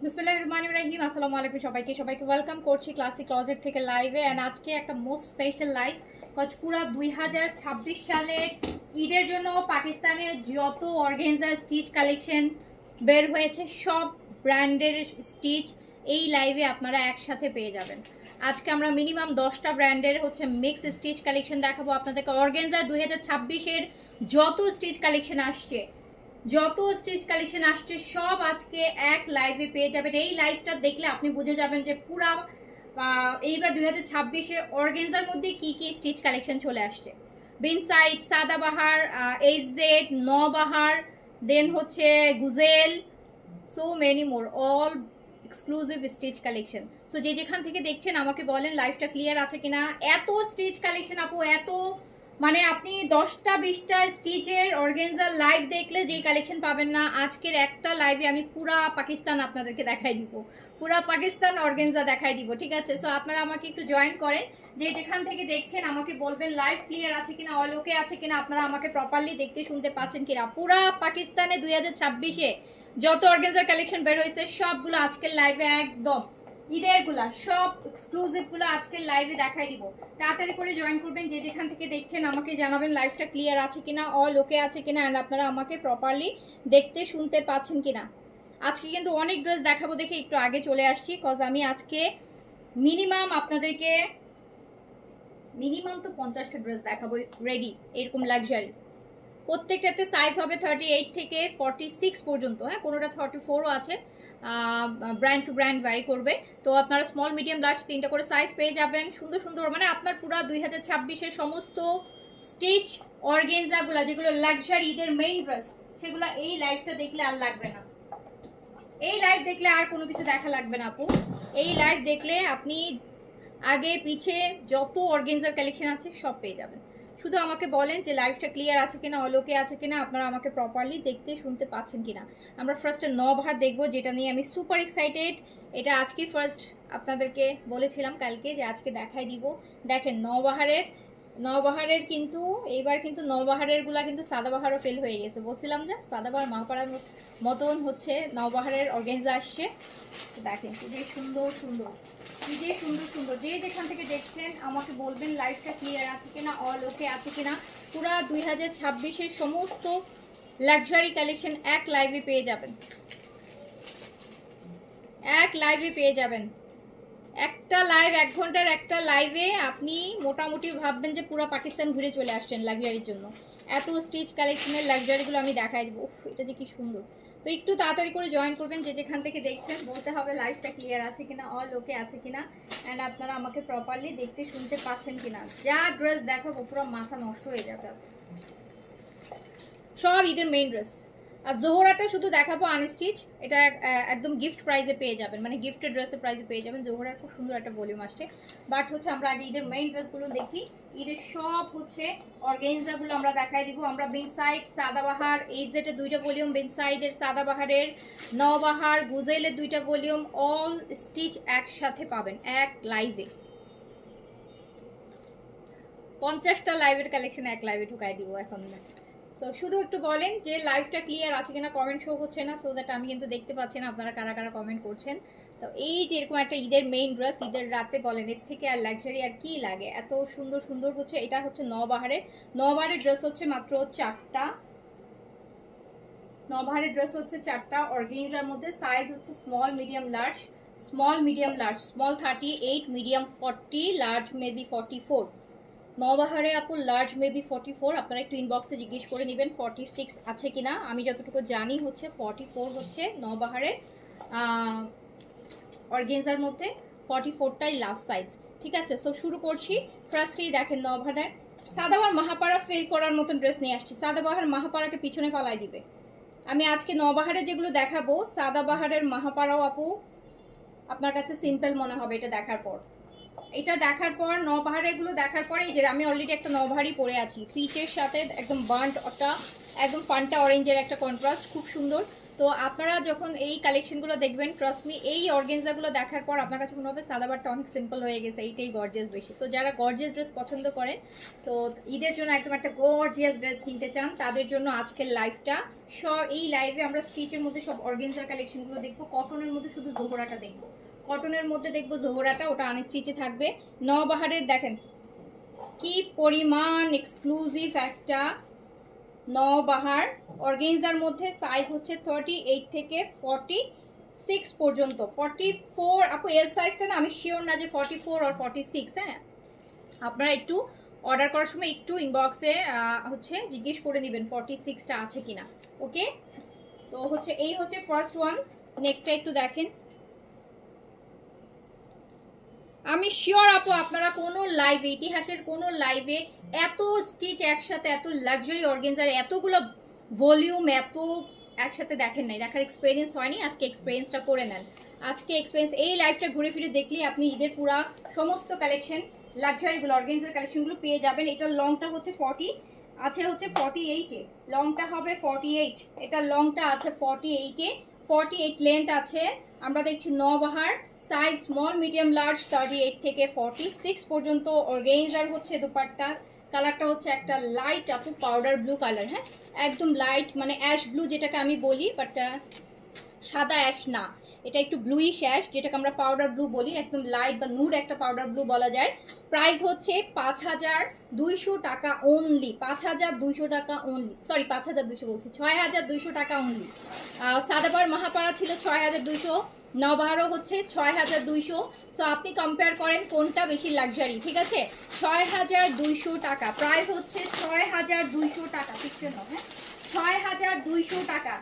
বিসমিল্লাহির রহমানির রহিম। আসসালামু আলাইকুম সবাইকে ওয়েলকাম করছি ক্লাসিক ক্লজেট থেকে লাইভে। অ্যান্ড আজকে একটা মোস্ট স্পেশাল লাইভ, কজ পুরা 2026 সালের ঈদের জন্য পাকিস্তানের যত অর্গানজা স্টিচ কালেকশন বের হয়েছে সব ব্র্যান্ডের স্টিচ এই লাইভে আপনারা একসাথে পেয়ে যাবেন। আজকে আমরা মিনিমাম 10টা ব্র্যান্ডের মিক্স স্টিচ কালেকশন দেখাবো আপনাদেরকে। অর্গানজা 2026-এর যত স্টিচ কালেকশন আসছে সব আজকে এক লাইভে পেয়ে যাবেন। এই লাইভটা দেখলে আপনি বুঝে যাবেন যে পুরা এইবার 2026-এ অর্গানজার মধ্যে কি কি স্টিচ কালেকশন চলে আসছে। বিনসাইড, সাদাবাহার, এইচজেড, নবাহার, দেন গুজেল, so many more, all exclusive stitch collection. So যে যেখান থেকে দেখছেন আমাকে বলেন লাইভটা ক্লিয়ার আছে কিনা। এত স্টিচ কালেকশন আপু, এত মানে আপনি 10টা 20টা স্টিচের অর্গানজার লাইভ দেখলে যেই কালেকশন পাবেন না, আজকের একটা লাইভে আমি পুরা পাকিস্তান আপনাদেরকে দেখাই দিব, পুরা পাকিস্তান অর্গানজা দেখাই দিব। ঠিক আছে, সো আপনারা আমাকে একটু জয়েন করেন। যে যেখান থেকে দেখছেন আমাকে বলবেন লাইভ ক্লিয়ার আছে কিনা, অল ওকে আছে কিনা, আপনারা আমাকে প্রপারলি দেখতে শুনতে পাচ্ছেন কিনা। পুরা পাকিস্তানে 2026-এ যত অর্গানজার কালেকশন বের হয়েছে সবগুলো আজকের লাইভে একদম ঈদের গুলা সব এক্সক্লুসিভ গুলো আজকের লাইভে দেখাই দিব। তাড়াতাড়ি করে জয়েন করবেন। যে যেখান থেকে দেখছেন আমাকে জানাবেন লাইভটা ক্লিয়ার আছে কিনা, অল ওকে আছে কিনা, অ্যান্ড আপনারা আমাকে প্রপারলি দেখতে শুনতে পাচ্ছেন কিনা। আজকে কিন্তু অনেক ড্রেস দেখাবো দেখে একটু আগে চলে আসছি, কজ আমি আজকে মিনিমাম আপনাদেরকে তো 50টা ড্রেস দেখাবো রেডি, এরকম লাক্সারি। প্রত্যেকটাতে সাইজ হবে 38 থেকে 46 পর্যন্ত। হ্যাঁ, কোনোটা 34ও আছে, ব্র্যান্ড টু ব্র্যান্ড ভ্যারি করবে। তো আপনারা স্মল, মিডিয়াম, লার্জ 3টা করে সাইজ পেয়ে যাবেন। সুন্দর সুন্দর মানে আপনার পুরো 2026-এর সমস্ত স্টিচ অর্গানজাগুলো যেগুলো লাক্সারি ঈদের মেইন ড্রেস, সেগুলো এই লাইভটা দেখলে আর লাগবে না। এই লাইভ দেখলে আর কোনো কিছু দেখা লাগবে না আপু। এই লাইভ দেখলে আপনি আগে পিছে যত অর্গানজার কালেকশন আছে সব পেয়ে যাবেন। শুধু আমাকে বলেন যে লাইভটা ক্লিয়ার আছে কিনা, অলোকে আছে কিনা, আপনারা আমাকে প্রপারলি দেখতে শুনতে পাচ্ছেন কিনা। আমরা ফার্স্টে নবাহার দেখবো, যেটা নিয়ে আমি সুপার এক্সাইটেড। এটা আজকে ফার্স্ট আপনাদেরকে বলেছিলাম কালকে যে আজকে দেখাই দিব। দেখেন নবাহারের কিন্তু এইবার কিন্তু নবাহারের গুলা কিন্তু সাদাবাহারও ফেল হয়ে গেছে। বলছিলাম যে সাদাবাহার মাহপাড়ার মতন নবাহারের অর্গানজা আসছে। দেখেন কি যে সুন্দর সুন্দর, যে যেখান থেকে দেখছেন আমাকে বলবেন লাইভটা ক্লিয়ার আছে কিনা, অল ওকে আছে কিনা। পুরা 2026-এর সমস্ত লাক্সারি কালেকশন এক লাইভে পেয়ে যাবেন, একটা লাইভ, 1 ঘন্টার একটা লাইভে আপনি মোটামুটি ভাববেন যে পুরো পাকিস্তান ঘুরে চলে আসছেন লাক্সারির জন্য। এত স্টিচ কালেকশনের লাক্সারিগুলো আমি দেখাই দেবো। উফ, এটা যে কি সুন্দর। তো একটু তাড়াতাড়ি করে জয়েন করবেন। যে যেখান থেকে দেখছেন বলতে হবে লাইভটা ক্লিয়ার আছে কিনা, অল ওকে আছে কিনা, অ্যান্ড আপনারা আমাকে প্রপারলি দেখতে শুনতে পাচ্ছেন কিনা। যা ড্রেস দেখাবো পুরো মাথা নষ্ট হয়ে যাবে, সব ঈদের মেইন ড্রেস। আর জোহরাটা শুধু দেখাবো আনস্টিচ, এটা একদম গিফট প্রাইজে পেয়ে যাবেন, মানে গিফটেড ড্রেসের প্রাইজে পেয়ে যাবেন। জোহরার খুব সুন্দর একটা ভলিউম আসছে। বাট আমরা আগে ঈদের মেইন ড্রেসগুলো দেখি। ঈদের সব অর্গানজাগুলো আমরা দেখাই দিব। আমরা বিনসাইড, সাদাবাহার, এইচজেডের 2টা ভলিউম, বিনসাইডের, সাদাবাহারের, নবাহার, গুজেলের 2টা ভলিউম, অল স্টিচ একসাথে পাবেন এক লাইভে। 50টা লাইভের কালেকশন এক লাইভে ঢুকাই দিব এখন। সো শুধু একটু বলেন যে লাইভটা ক্লিয়ার আছে কিনা, কমেন্ট শো হচ্ছে না, সো দ্যাট আমি কিন্তু দেখতে পাচ্ছি না আপনারা কারা কারা কমেন্ট করছেন। তো এই যে এরকম একটা ঈদের মেইন ড্রেস, ঈদের রাতে বলেন এর থেকে আর লাক্সারি আর কি লাগে। এত সুন্দর সুন্দর এটা নবাহারের ড্রেস মাত্র 4টা। নবাহারের ড্রেস 4টা অর্গানজার মধ্যে। Size small, medium, large. Small 38, medium 40, large maybe 44। নবাহারে আপু লার্জ মেবি 44। আপনারা একটু ইনবক্সে জিজ্ঞেস করে নেবেন 46 আছে কিনা। আমি যতটুকু জানি 44 নবাহারে অর্গানজার মধ্যে 44টাই লাস্ট সাইজ। ঠিক আছে, সো শুরু করছি। ফার্স্টেই দেখেন নবাহারের সাদাবাহার মাহাপাড়া ফেল করার মতন ড্রেস নিয়ে আসছি। সাদাবাহার মাহাপাড়াকে পিছনে ফালাই দিবে। আমি আজকে নবাহারে যেগুলো দেখাবো, সাদাবাহারের মাহাপাড়াও আপু আপনার কাছে সিম্পল মনে হবে এটা দেখার পর। নবাহারের গুলো দেখার পরে যে আমি অলরেডি একটা নবাহারই পরে আছি, পিচের সাথে একদম বান্ট, ওটা একদম ফান্টা অরেঞ্জের একটা কন্ট্রাস্ট, খুব সুন্দর। তো আপনারা যখন এই কালেকশনগুলো দেখবেন, ট্রাস্ট মি, এই অর্গানজাগুলো দেখার পর আপনার কাছে মনে হবে সাদাবারটা অনেক সিম্পল হয়ে গেছে, এইটাই গর্জিয়াস বেশি। সো যারা গর্জিয়াস ড্রেস পছন্দ করেন, তো ঈদের জন্য একদম একটা গর্জিয়াস ড্রেস কিনতে চান, তাদের জন্য আজকের লাইভটা। এই লাইভে আমরা স্টিচের মধ্যে সব অর্গানজার কালেকশনগুলো দেখবো, কটনের মধ্যে শুধু জোহরাটা দেখবো, কটনের মধ্যে দেখবো জোহরাটা, ওটা আনস্টিচে থাকবে। নওবাহারের দেখেন কি পরিমাণ এক্সক্লুসিভ একটা নওবাহার অর্গানজার মধ্যে। সাইজ হচ্ছে 38 থেকে 46 পর্যন্ত। 44 আপু এল সাইজটা না আমি শিওর না যে 44 আর 46। হ্যাঁ, আপনারা একটু অর্ডার করার সময় একটু ইনবক্সে হচ্ছে জিজ্ঞেস করে নেবেন 46টা আছে কিনা। ওকে, তো হচ্ছে এই হচ্ছে ফার্স্ট ওয়ান। নেকটা একটু দেখেন, আমি শিওর আপু আপনারা কোনো লাইভে, ইতিহাসের কোনো লাইভে এত স্টিচ একসাথে, এত লাক্সারি অর্গানজার এতগুলো ভলিউম এত একসাথে দেখেন নাই, দেখার এক্সপিরিয়েন্স হয়নি। আজকে এক্সপিরিয়েন্সটা করে নেন, আজকে এক্সপিরিয়েন্স। এই লাইভটা ঘুরে ফিরে দেখলে আপনি ঈদের পুরা সমস্ত কালেকশন, লাক্সারিগুলো অর্গানজার কালেকশনগুলো পেয়ে যাবেন। এটার লংটা হচ্ছে 40 আছে হচ্ছে 48-এ, লংটা হবে 48, এটা লংটা আছে 48-এ, 48 লেন্থ আছে। আমরা দেখছি নওবাহার সাইজ স্মল মিডিয়াম লার্জ 38 থেকে 46 পর্যন্ত। অর্গানজার হচ্ছে দোপাট্টা কালারটা হচ্ছে একটা লাইট আপু পাউডার ব্লু কালার। হ্যাঁ, একদম লাইট মানে অ্যাশ ব্লু যেটাকে আমি বলি, বাট সাদা অ্যাশ না, এটা একটু ব্লুইশ অ্যাশ, যেটাকে আমরা পাউডার ব্লু বলি, একদম লাইট বা নুড একটা পাউডার ব্লু বলা যায়। প্রাইস হচ্ছে 5200 টাকা অনলি, 5200 টাকা অনলি, সরি 5200 বলছি, 6200 টাকা অনলি। সাদাবার মাহাপাড়া ছিল 6200, নওবাহারও হচ্ছে 6200। সো আপনি কম্পেয়ার করেন কোনটা বেশি লাক্সারি, ঠিক আছে। 6200 টাকা প্রাইস হচ্ছে, 6200 টাকা, পিকচার নাও। হ্যাঁ, 6200 টাকা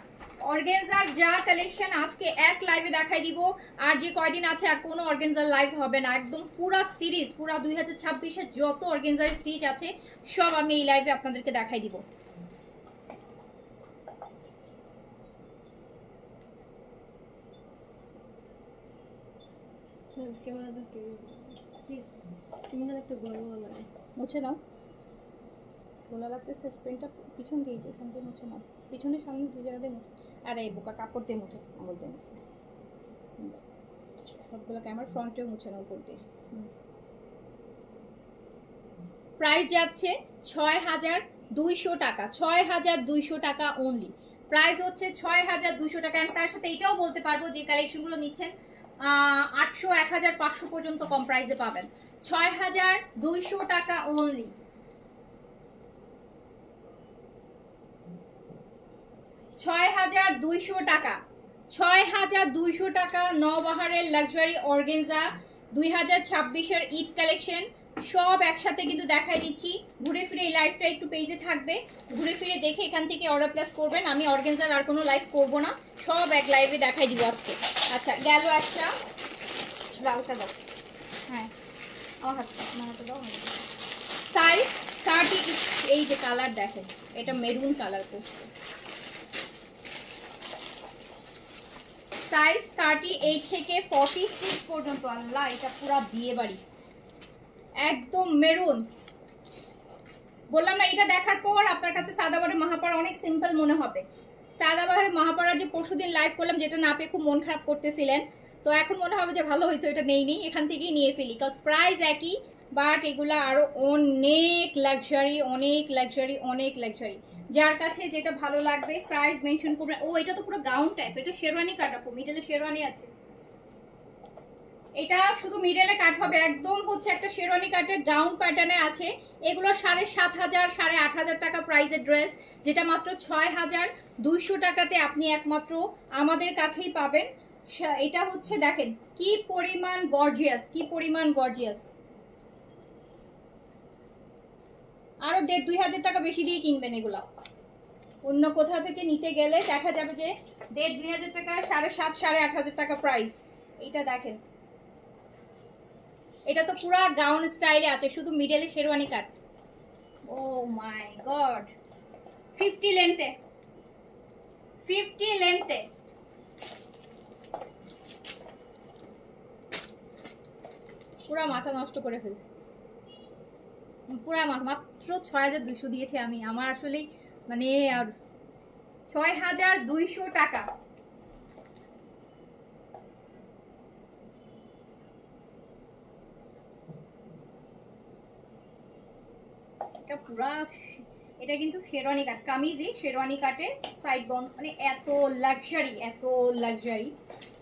অর্গানজার যা কালেকশন আজকে এক লাইভে দেখাই দিব। আর যে কয়দিন আছে আর কোনো অর্গানজার লাইভ হবে না, একদম পুরা সিরিজ, পুরা 2026-এর যত অর্গানজার স্টিচ আছে সব আমি এই লাইভে আপনাদেরকে দেখাই দিব। মুছে নাও, গোলা লাগতেছে, স্প্রিনটা পিছন দিয়ে, এখান দিয়ে মুছে নাও, পিছনের সামনে দুই জায়গা দিয়ে মুছে। আর এই বোকা কাপড় দিয়ে মুছে, আঙুল দিয়ে মুছে, সবগুলো ক্যামেরা ফ্রন্টেও মুছে নাও উপর দিয়ে। প্রাইস যাচ্ছে 6200 টাকা, 6200 টাকা অনলি। প্রাইস হচ্ছে 6200 টাকা। আর তার সাথে এটাও বলতে পারবো যে কালেকশনগুলো নিচ্ছেন 800 1500 পর্যন্ত কম প্রাইসে পাবেন। 6200 টাকা অনলি, 6200 টাকা, 6200 টাকা। নওবাহারের লাক্সারি অর্গানজা 2026-এর ঈদ কালেকশন সব একসাথে কিন্তু দেখাই দিচ্ছি। ঘুরে ফিরে এই লাইভটা একটু পেজে থাকবে, ঘুরে ফিরে দেখে এখান থেকে অর্ডার প্লেস করবেন। আমি অর্গানজার আর কোনো লাইভ করব না, সব এক লাইভে দেখাই দিব আজকে। আচ্ছা, গেল একটা লালটা দাও। হ্যাঁ, আমার হাতটা দাও। সাইজ 30, এই যে কালার দেখেন, এটা মেরুন কালার করছে। সাইজ 38 থেকে 46 পর্যন্ত। আল্লাহ, এটা পুরো বিয়ে বাড়ি, একদম মেরুন। বললাম না, এটা দেখার পর আপনার কাছে সাদাবাহারের মাহাপাড়া অনেক সিম্পল মনে হবে। সাদাবাহারের মাহাপাড়া যে পরশুদিন লাইভ করলাম, যেটা না পেয়ে খুব মন খারাপ করতেছিলেন, তো এখন মনে হবে যে ভালো হয়েছে ওইটা নেই, এখান থেকেই নিয়ে ফেলি, কজ প্রাইস একই, বাট এগুলা আরো অনেক লাক্সারি, অনেক লাক্সারি, অনেক লাক্সারি। যার কাছে যেটা ভালো লাগবে সাইজ মেনশন করবেন। ও, এটা তো পুরো গাউন টাইপ, এটা শেরওয়ানি কাট আপু, মিডলে শেরওয়ানি আছে, এটা শুধু মিডলে কাট হবে, একদম হচ্ছে একটা শেরওয়ানি কাটের গাউন প্যাটার্নে আছে। এগুলো 7500 8500 টাকা প্রাইসের ড্রেস, যেটা মাত্র 6200 টাকাতে আপনি একমাত্র আমাদের কাছেই পাবেন। এটা হচ্ছে দেখেন কি পরিমাণ গর্জিয়াস, কি পরিমাণ গর্জিয়াস। আরো 1500 টাকা বেশি দিয়ে কিনবেন এগুলা, অন্য কোথাও থেকে নিতে গেলে দেখা যাবে যে 1500 টাকা, 7500 8500 টাকা প্রাইস। এটা দেখেন, এটা তো পুরা গাউন স্টাইলে আছে, শুধু মিডলে শেরওয়ানি কাট। ও মাই গড, 50 লেন্থে, 50 লেন্থে। পুরা মাথা নষ্ট করে ফেল, পুরা মাত্র 6200 দিয়েছি আমি। আমার আসলে মানে 6200 টাকা, এটা পুরা, এটা কিন্তু শেরওয়ানি কাট, কামিজই শেরওয়ানি কাটে, সাইড বন্ধ, মানে এত লাক্সারি, এত লাক্সারি।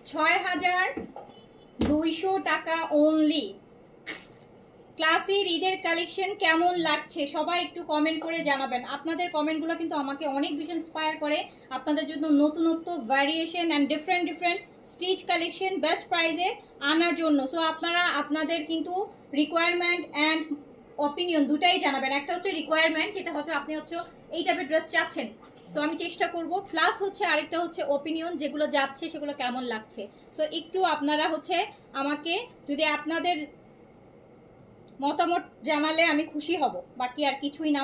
6200 টাকা অনলি। ক্লাসির ঈদের কালেকশন কেমন লাগছে সবাই একটু কমেন্ট করে জানাবেন। আপনাদের কমেন্টগুলো কিন্তু আমাকে অনেক বেশি ইন্সপায়ার করে আপনাদের জন্য নতুনত্ব variation and different stitch collection best প্রাইসে আনার জন্য। সো আপনারা আপনাদের কিন্তু রিকোয়ারমেন্ট অ্যান্ড অপিনিয়ন দুটাই জানাবেন। একটা হচ্ছে রিকোয়ারমেন্ট, যেটা হচ্ছে আপনি হচ্ছে এই টাইপের ড্রেস চাচ্ছেন, সো আমি চেষ্টা করব, প্লাস হচ্ছে আরেকটা হচ্ছে অপিনিয়ন, যেগুলো যাচ্ছে সেগুলো কেমন লাগছে। সো একটু আপনারা হচ্ছে আমাকে যদি আপনাদের মতামত জানালে আমি খুশি হব, বাকি আর কিছুই না,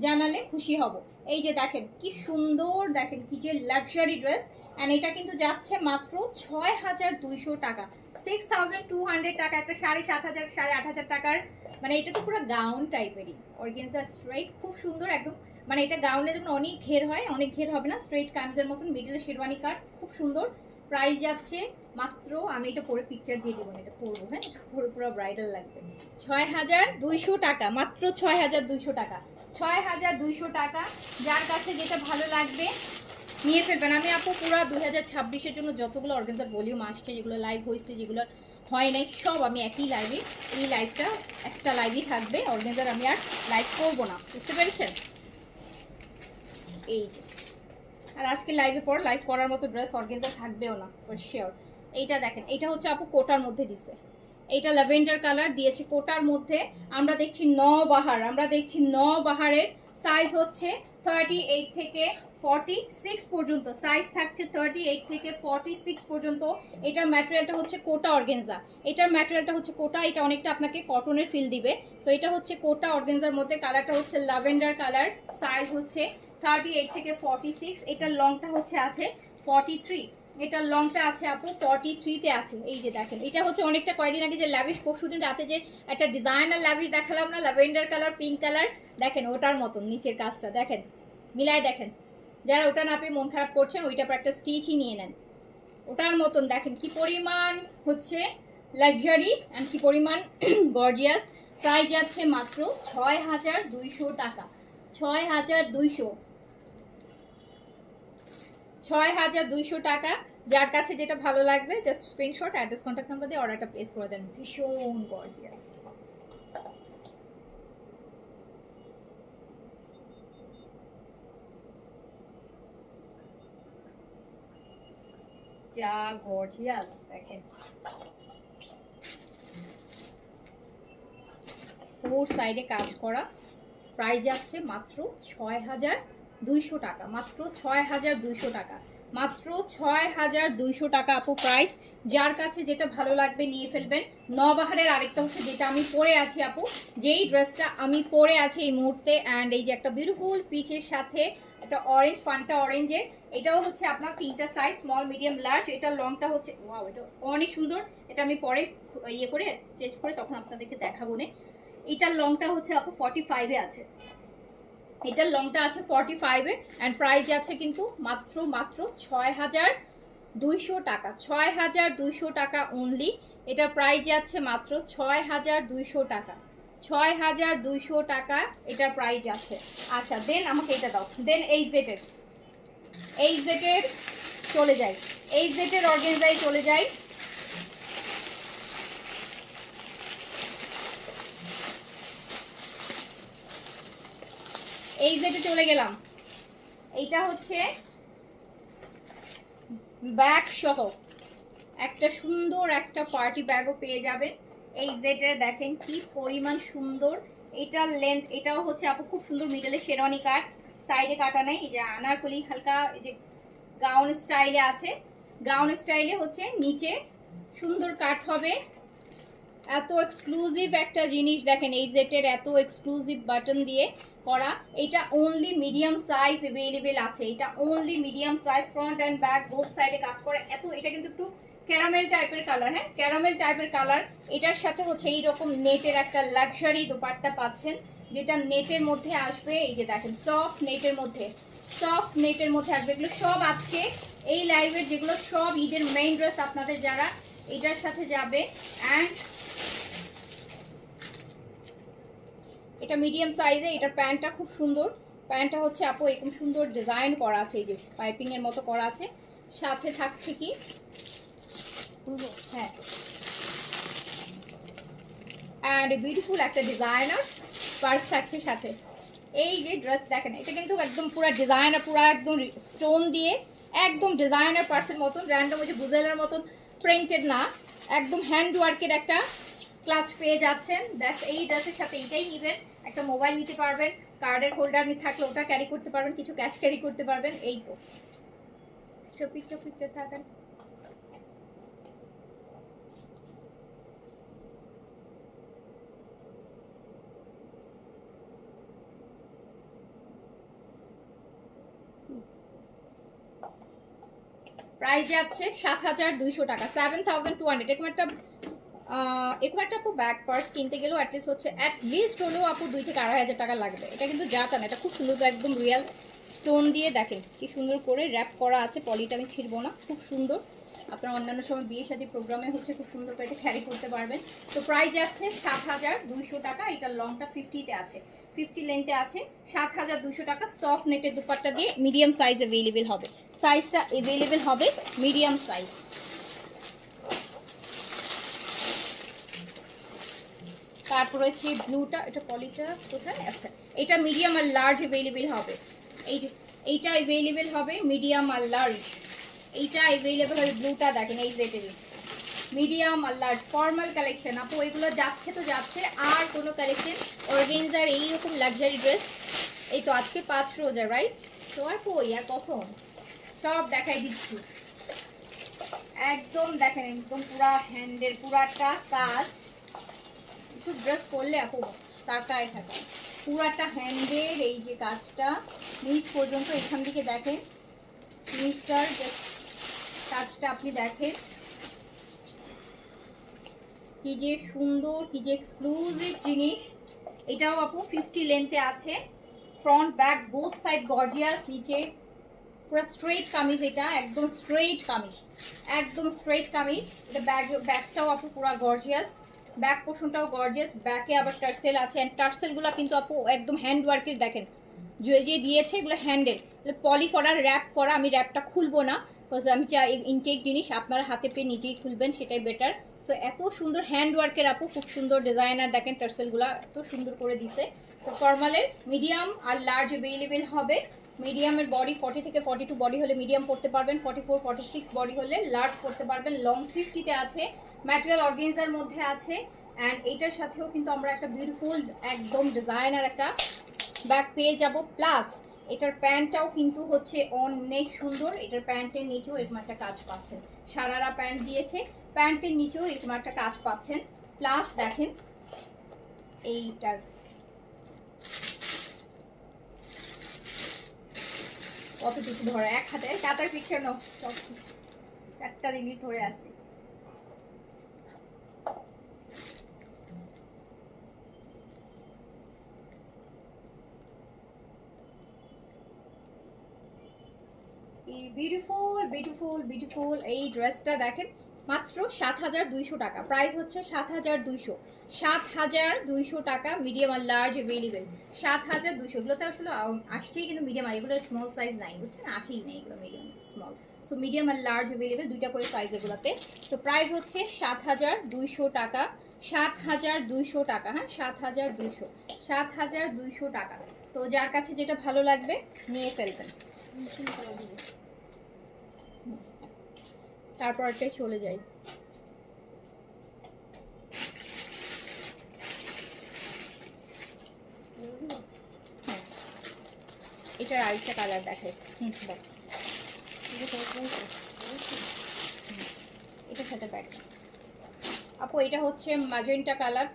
জানালে খুশি হব। এই যে দেখেন কি সুন্দর, দেখেন কি যে লাক্সারি ড্রেস, অ্যান্ড এটা কিন্তু যাচ্ছে মাত্র 6200 টাকা, 6200 টাকা। একটা 7500 8500 টাকার, মানে এটা তো পুরো গাউন টাইপেরই, অর্গানজা স্ট্রেট, খুব সুন্দর একদম। মানে এটা গাউনে যেমন অনেক ঘের হয়, অনেক ঘের হবে না, স্ট্রেট কামিজের মতন, মিডলে শেরওয়ানি কাট, খুব সুন্দর। প্রাইস যাচ্ছে মাত্র, আমি এটা পরে পিকচার দিয়ে দেবো, এটা পরবো, হ্যাঁ এটা পরে পুরো ব্রাইডাল লাগবে, 6200 টাকা, মাত্র 6200 টাকা, 6200 টাকা। যার কাছে যেটা ভালো লাগবে নিয়ে ফেলবেন। আমি আপু পুরো 2026-এর জন্য যতগুলো অর্গানজার ভলিউম আসছে, যেগুলো লাইভ হয়েছে, যেগুলো হয় নাই, সব আমি একই লাইভে, এই লাইভটা একটা লাইভই থাকবে, অর্গানজার আমি আর লাইভ করবো না, বুঝতে পেরেছেন? এই যে, আর আজকে লাইভে পর লাইভ করার মতো ড্রেস অর্গানজা থাকবেও না ফর শিওর। এইটা দেখেন, এইটা হচ্ছে আপু কোটার মধ্যে দিছে, এইটা ল্যাভেন্ডার কালার দিয়েছে কোটার মধ্যে। আমরা দেখছি নবাহার, আমরা দেখছি নবাহারের সাইজ হচ্ছে 38 থেকে 46 পর্যন্ত, সাইজ থাকছে 38 থেকে 46 পর্যন্ত। এটার ম্যাটেরিয়ালটা হচ্ছে কোটা অর্গানজা, এটার ম্যাটেরিয়ালটা হচ্ছে কোটা, এটা অনেকটা আপনাকে কটনের ফিল দিবে। সো এটা হচ্ছে কোটা অর্গানজার মধ্যে, কালারটা হচ্ছে ল্যাভেন্ডার কালার, সাইজ হচ্ছে 38 থেকে 46। এটার লংটা হচ্ছে আছে 43, এটার লংটা আছে আপু 43-তে আছে। এই যে দেখেন, এটা হচ্ছে অনেকটা কয়েকদিন আগে যে ল্যাভিশ, পরশুদিন রাতে যে একটা ডিজাইনার ল্যাভিশ দেখালাম না, ল্যাভেন্ডার কালার, পিঙ্ক কালার, দেখেন ওটার মতন নিচের কাজটা দেখেন, মিলায় দেখেন। যারা ওটা না পেয়ে মন খারাপ করছেন, ওইটা পর একটা স্টিচই নিয়ে নেন, ওটার মতন দেখেন কি পরিমাণ হচ্ছে লাক্সারি অ্যান্ড কি পরিমাণ গর্জিয়াস। প্রাইস যাচ্ছে মাত্র 6200 টাকা, 6200 টাকা। যার কাছে যেটা ভালো লাগবে just screenshot, address, contact number দিয়ে অর্ডারটা প্লেস করে দেন। ভীষণ গর্জিয়াস, যা গর্জিয়াস দেখেন, 4 সাইডে কাজ করা। প্রাইস যাচ্ছে মাত্র 6200 টাকা, মাত্র 6200 টাকা, মাত্র 6200 টাকা আপু প্রাইস। যার কাছে যেটা ভালো লাগবে নিয়ে ফেলবেন। নবাহারের আরেকটা হচ্ছে যেটা আমি পরে আছি আপু, যেই ড্রেসটা আমি পরে আছি এই মুহূর্তে, অ্যান্ড এই যে একটা বিউটিফুল পিচের সাথে একটা অরেঞ্জ, ফান্টা অরেঞ্জের, এটাও হচ্ছে আপনার 3টা সাইজ, স্মল, মিডিয়াম, লার্জ। এটার লংটা হচ্ছে ওয়াও, এটা অনেক সুন্দর। এটা আমি পরে ইয়ে করে চেঞ্জ করে তখন আপনাদেরকে দেখাবো না। এটার লংটা হচ্ছে আপু 45-এ আছে, এটার লংটা আছে 45-এ, অ্যান্ড প্রাইস যাচ্ছে কিন্তু মাত্র 6200 টাকা, 6200 টাকা অনলি। এটার প্রাইস যাচ্ছে মাত্র 6200 টাকা, 6200 টাকা এটার প্রাইস যাচ্ছে। আচ্ছা দেন আমাকে এটা দাও, দেন এই জেটের চলে যাই, এই জেটের অর্গানজায় চলে যাই। এই জেটে চলে গেলাম, এইটা হচ্ছে ব্যাগ সহ একটা সুন্দর একটা পার্টি ব্যাগও পেয়ে যাবেন। এই জেটে দেখেন কি পরিমাণ সুন্দর, এটার লেন্থ, এটাও হচ্ছে আপু খুব সুন্দর, মিডলে শেরওয়ানি কাট, সাইডে কাটা নেই, এই যে আনারকলি হালকা এই যে গাউন স্টাইলে আছে, গাউন স্টাইলে হচ্ছে নিচে সুন্দর কাট হবে। এত এক্সক্লুসিভ একটা জিনিস দেখেন, এই জেটের এত এক্সক্লুসিভ বাটন দিয়ে করা। এটা অনলি মিডিয়াম সাইজ অ্যাভেলেবেল আছে, এটা only medium size, front and back both সাইডে কাজ করে। এত এটা কিন্তু একটু ক্যারামেল টাইপের কালার, হ্যাঁ ক্যারামেল টাইপের কালার। এটার সাথে হচ্ছে এইরকম নেটের একটা লাক্সারি দোপাট্টা পাচ্ছেন, যেটা নেটের মধ্যে আসবে। এই যে দেখেন সফট নেটের মধ্যে, সফট নেটের মধ্যে আসবে। এগুলো সব আজকে এই লাইভের যেগুলো সব ঈদের মেইন ড্রেস আপনাদের যারা এটার সাথে যাবে। অ্যান্ড এটা মিডিয়াম সাইজে। এটার প্যান্টটা খুব সুন্দর। প্যান্টটা হচ্ছে আপু এরকম সুন্দর ডিজাইন করা আছে, এই যে পাইপিং এর মতো করা আছে। সাথে থাকছে কি, হ্যাঁ, অ্যান্ড বিউটিফুল একটা ডিজাইনার পার্স থাকছে সাথে। এই যে ড্রেস দেখেন, এটা কিন্তু একদম পুরো ডিজাইনার, পুরো একদম স্টোন দিয়ে একদম ডিজাইনার পার্সের মতন, র্যান্ডম ওই যে বুজেলের মতন প্রিন্টেড না, একদম হ্যান্ড ওয়ার্কের একটা ক্লাচ পেয়ে যাচ্ছেন। দ্যাটস এই ড্রেসের সাথে এইটাই নেবেন। একটা মোবাইল নিতে পারবেন, কার্ডের হোল্ডার থাকলে ওটা ক্যারি করতে পারবেন, কিছু ক্যাশ ক্যারি করতে পারবেন। এই তো পিকচার থাকেন। প্রাইস যাচ্ছে 7,200 টাকা, 7,200। এরকম একটা আপু ব্যাগ পার্স কিনতে গেলেও অ্যাটলিস্ট হলেও আপু 2 থেকে 2,500 টাকা লাগবে। এটা কিন্তু জাতা না, এটা খুব সুন্দর, একদম রিয়েল স্টোন দিয়ে দেখেন কি সুন্দর করে র্যাপ করা আছে। পলিটা আমি ছিড়বো না, খুব সুন্দর। আপনারা অন্যান্য সময় বিয়ে শাদী প্রোগ্রামে খুব সুন্দর করে এটা ক্যারি করতে পারবেন। তো প্রাইস যাচ্ছে 7,200 টাকা। এটা লংটা 50-তে আছে, 50 লেন্থে আছে। 7,200 টাকা। সফট নেটের দুপাট্টা দিয়ে মিডিয়াম সাইজ অ্যাভেলেবেল হবে। সাইজটা অ্যাভেলেবেল হবে মিডিয়াম সাইজ। তারপর হচ্ছে ব্লুটা, এটা পলিটা কোথায়, আচ্ছা এটা মিডিয়াম আর লার্জ অ্যাভেলেবেল হবে। এইটা অ্যাভেলেবেল হবে মিডিয়াম আর লার্জ। এইটা অ্যাভেলেবেল হবে, ব্লুটা দেখেন এই যেটা মিডিয়াম আর লার্জ ফর্মাল কালেকশন। আপু এগুলো যাচ্ছে তো যাচ্ছে, আর কোনো কালেকশন অর্গেনজার এইরকম লাক্সারি ড্রেস এই তো আজকে 5 রোজা, রাইট? তো আর কই আর কখন, সব দেখাই দিচ্ছি। একদম দেখেন, একদম পুরা হ্যান্ডের পুরাটা কাজ। কিছু ড্রেস করলে আপু তাকায় থাকে, পুরাটা হ্যান্ডের এই যে কাজটা নিচ পর্যন্ত। এখান থেকে দেখেন নিচটার কাজটা আপনি দেখেন কি যে সুন্দর, কি যে এক্সক্লুসিভ জিনিস। এটাও আপু 50 লেন্থে আছে। Front back both side gorgeous. নিচে পুরো স্ট্রেট কামিজ, এটা একদম স্ট্রেট কামিজ, একদম স্ট্রেট কামিজ। এটা ব্যাকটাও আপু পুরো গর্জিয়াস, ব্যাক পোর্শনটাও গর্জিয়াস। ব্যাকে আবার টার্সেল আছে, এন্ড টার্সেলগুলো কিন্তু আপু একদম হ্যান্ড ওয়ার্কের দেখেন, যে দিয়েছে এগুলো হ্যান্ডের পলি করা, র্যাপ করা। আমি র্যাপটা খুলবো না, বিকজ আমি চাই ইনটেক জিনিস আপনারা হাতে পেয়ে নিজেই খুলবেন, সেটাই বেটার। সো এত সুন্দর হ্যান্ড ওয়ার্কের আপু, খুব সুন্দর ডিজাইনার দেখেন, টার্সেলগুলো এত সুন্দর করে দিছে। তো ফর্মালের মিডিয়াম আর লার্জ অ্যাভেলেবেল হবে। মিডিয়ামের বডি 40 থেকে 42 বডি হলে মিডিয়াম পড়তে পারবেন, 44 46 বডি হলে লার্জ পড়তে পারবেন। লং 50-তে আছে, ম্যাটেরিয়াল অর্গানজার মধ্যে আছে। অ্যান্ড এইটার সাথেও কিন্তু আমরা একটা বিউটিফুল একদম ডিজাইনার একটা ব্যাগ পেয়ে যাব। প্লাস এটার প্যান্টটাও কিন্তু হচ্ছে অনেক সুন্দর। এটার প্যান্টের নিচেও এরকম একটা কাজ পাচ্ছেন, সারারা প্যান্ট দিয়েছে, প্যান্টের নিচেও এরকম একটা কাজ পাচ্ছেন। প্লাস দেখেন এইটার কতটুকু ধরে, এক হাতে কাতার পিকচার নাও, 4টা জিনিস ধরে আছে। বিউটিফুল বিউটিফুল বিউটিফুল এই ড্রেসটা দেখেন, মাত্র 7,200 টাকা। প্রাইস হচ্ছে 7,200, 7,200 টাকা। মিডিয়াম আর লার্জ অ্যাভেলেবেল 7,200। এগুলোতে আসলে আসছেই কিন্তু মিডিয়াম, আর এগুলো স্মল সাইজ নাই, বুঝছেন, আসেই নেই এগুলো মিডিয়াম স্মল। সো মিডিয়াম আর লার্জ অ্যাভেলেবেল, 2টা করে সাইজ এগুলোতে। সো প্রাইস হচ্ছে 7,200 টাকা, 7,200 টাকা। হ্যাঁ 7,200, 7,200 টাকা। তো যার কাছে যেটা ভালো লাগবে নিয়ে ফেলবেন। তারপরটাই চলে যাই। হ্যাঁ এটার আরেকটা কালার দেখে, এটার সাথে ব্যাগ আপু, এটা হচ্ছে ম্যাজেন্টা কালার,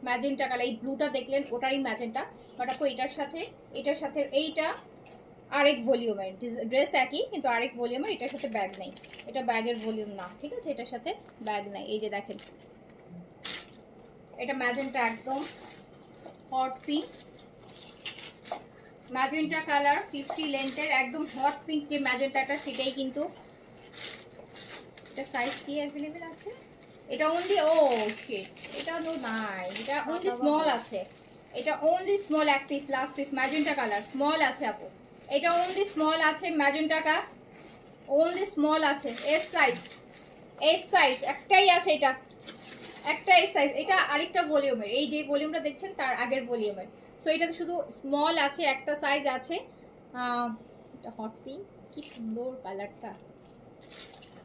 ম্যাজেন্টা কালার। এই ব্লুটা দেখলেন ওটারই ম্যাজেন্টা, বাট আপু এটার সাথে এইটা আরেক ভলিউমের ড্রেস একই, কিন্তু আরেক ভলিউমের। এটার সাথে ব্যাগ নেই, এটা ব্যাগের ভলিউম না, ঠিক আছে, এটার সাথে ব্যাগ নেই। এই যে দেখেন এটা ম্যাজেন্টা, একদম হট পিঙ্ক ম্যাজেন্টা কালার, 50 লেন্থের একদম হট পিঙ্ক যে ম্যাজেন্টাটা, সেটাই কিন্তু। এটা সাইজ কি অ্যাভেলেবেল আছে, এটা অনলি ও শিট, এটা তো নাই, এটা অনলি স্মল আছে, এটা অনলি স্মল এক piece, last piece magenta colour small আছে আপু, এটা অনলি স্মল আছে ম্যাজেন্টা কা, অনলি স্মল আছে, এস সাইজ, এস সাইজ একটাই আছে, এটা একটা এস সাইজ, এটা আরেকটা ভলিউমের, এই যে ভলিউমটা দেখছেন তার আগের ভলিউমের। সো এটা শুধু স্মল আছে, একটা সাইজ আছে। এটা হট পিঙ্ক, কি সুন্দর কালারটা।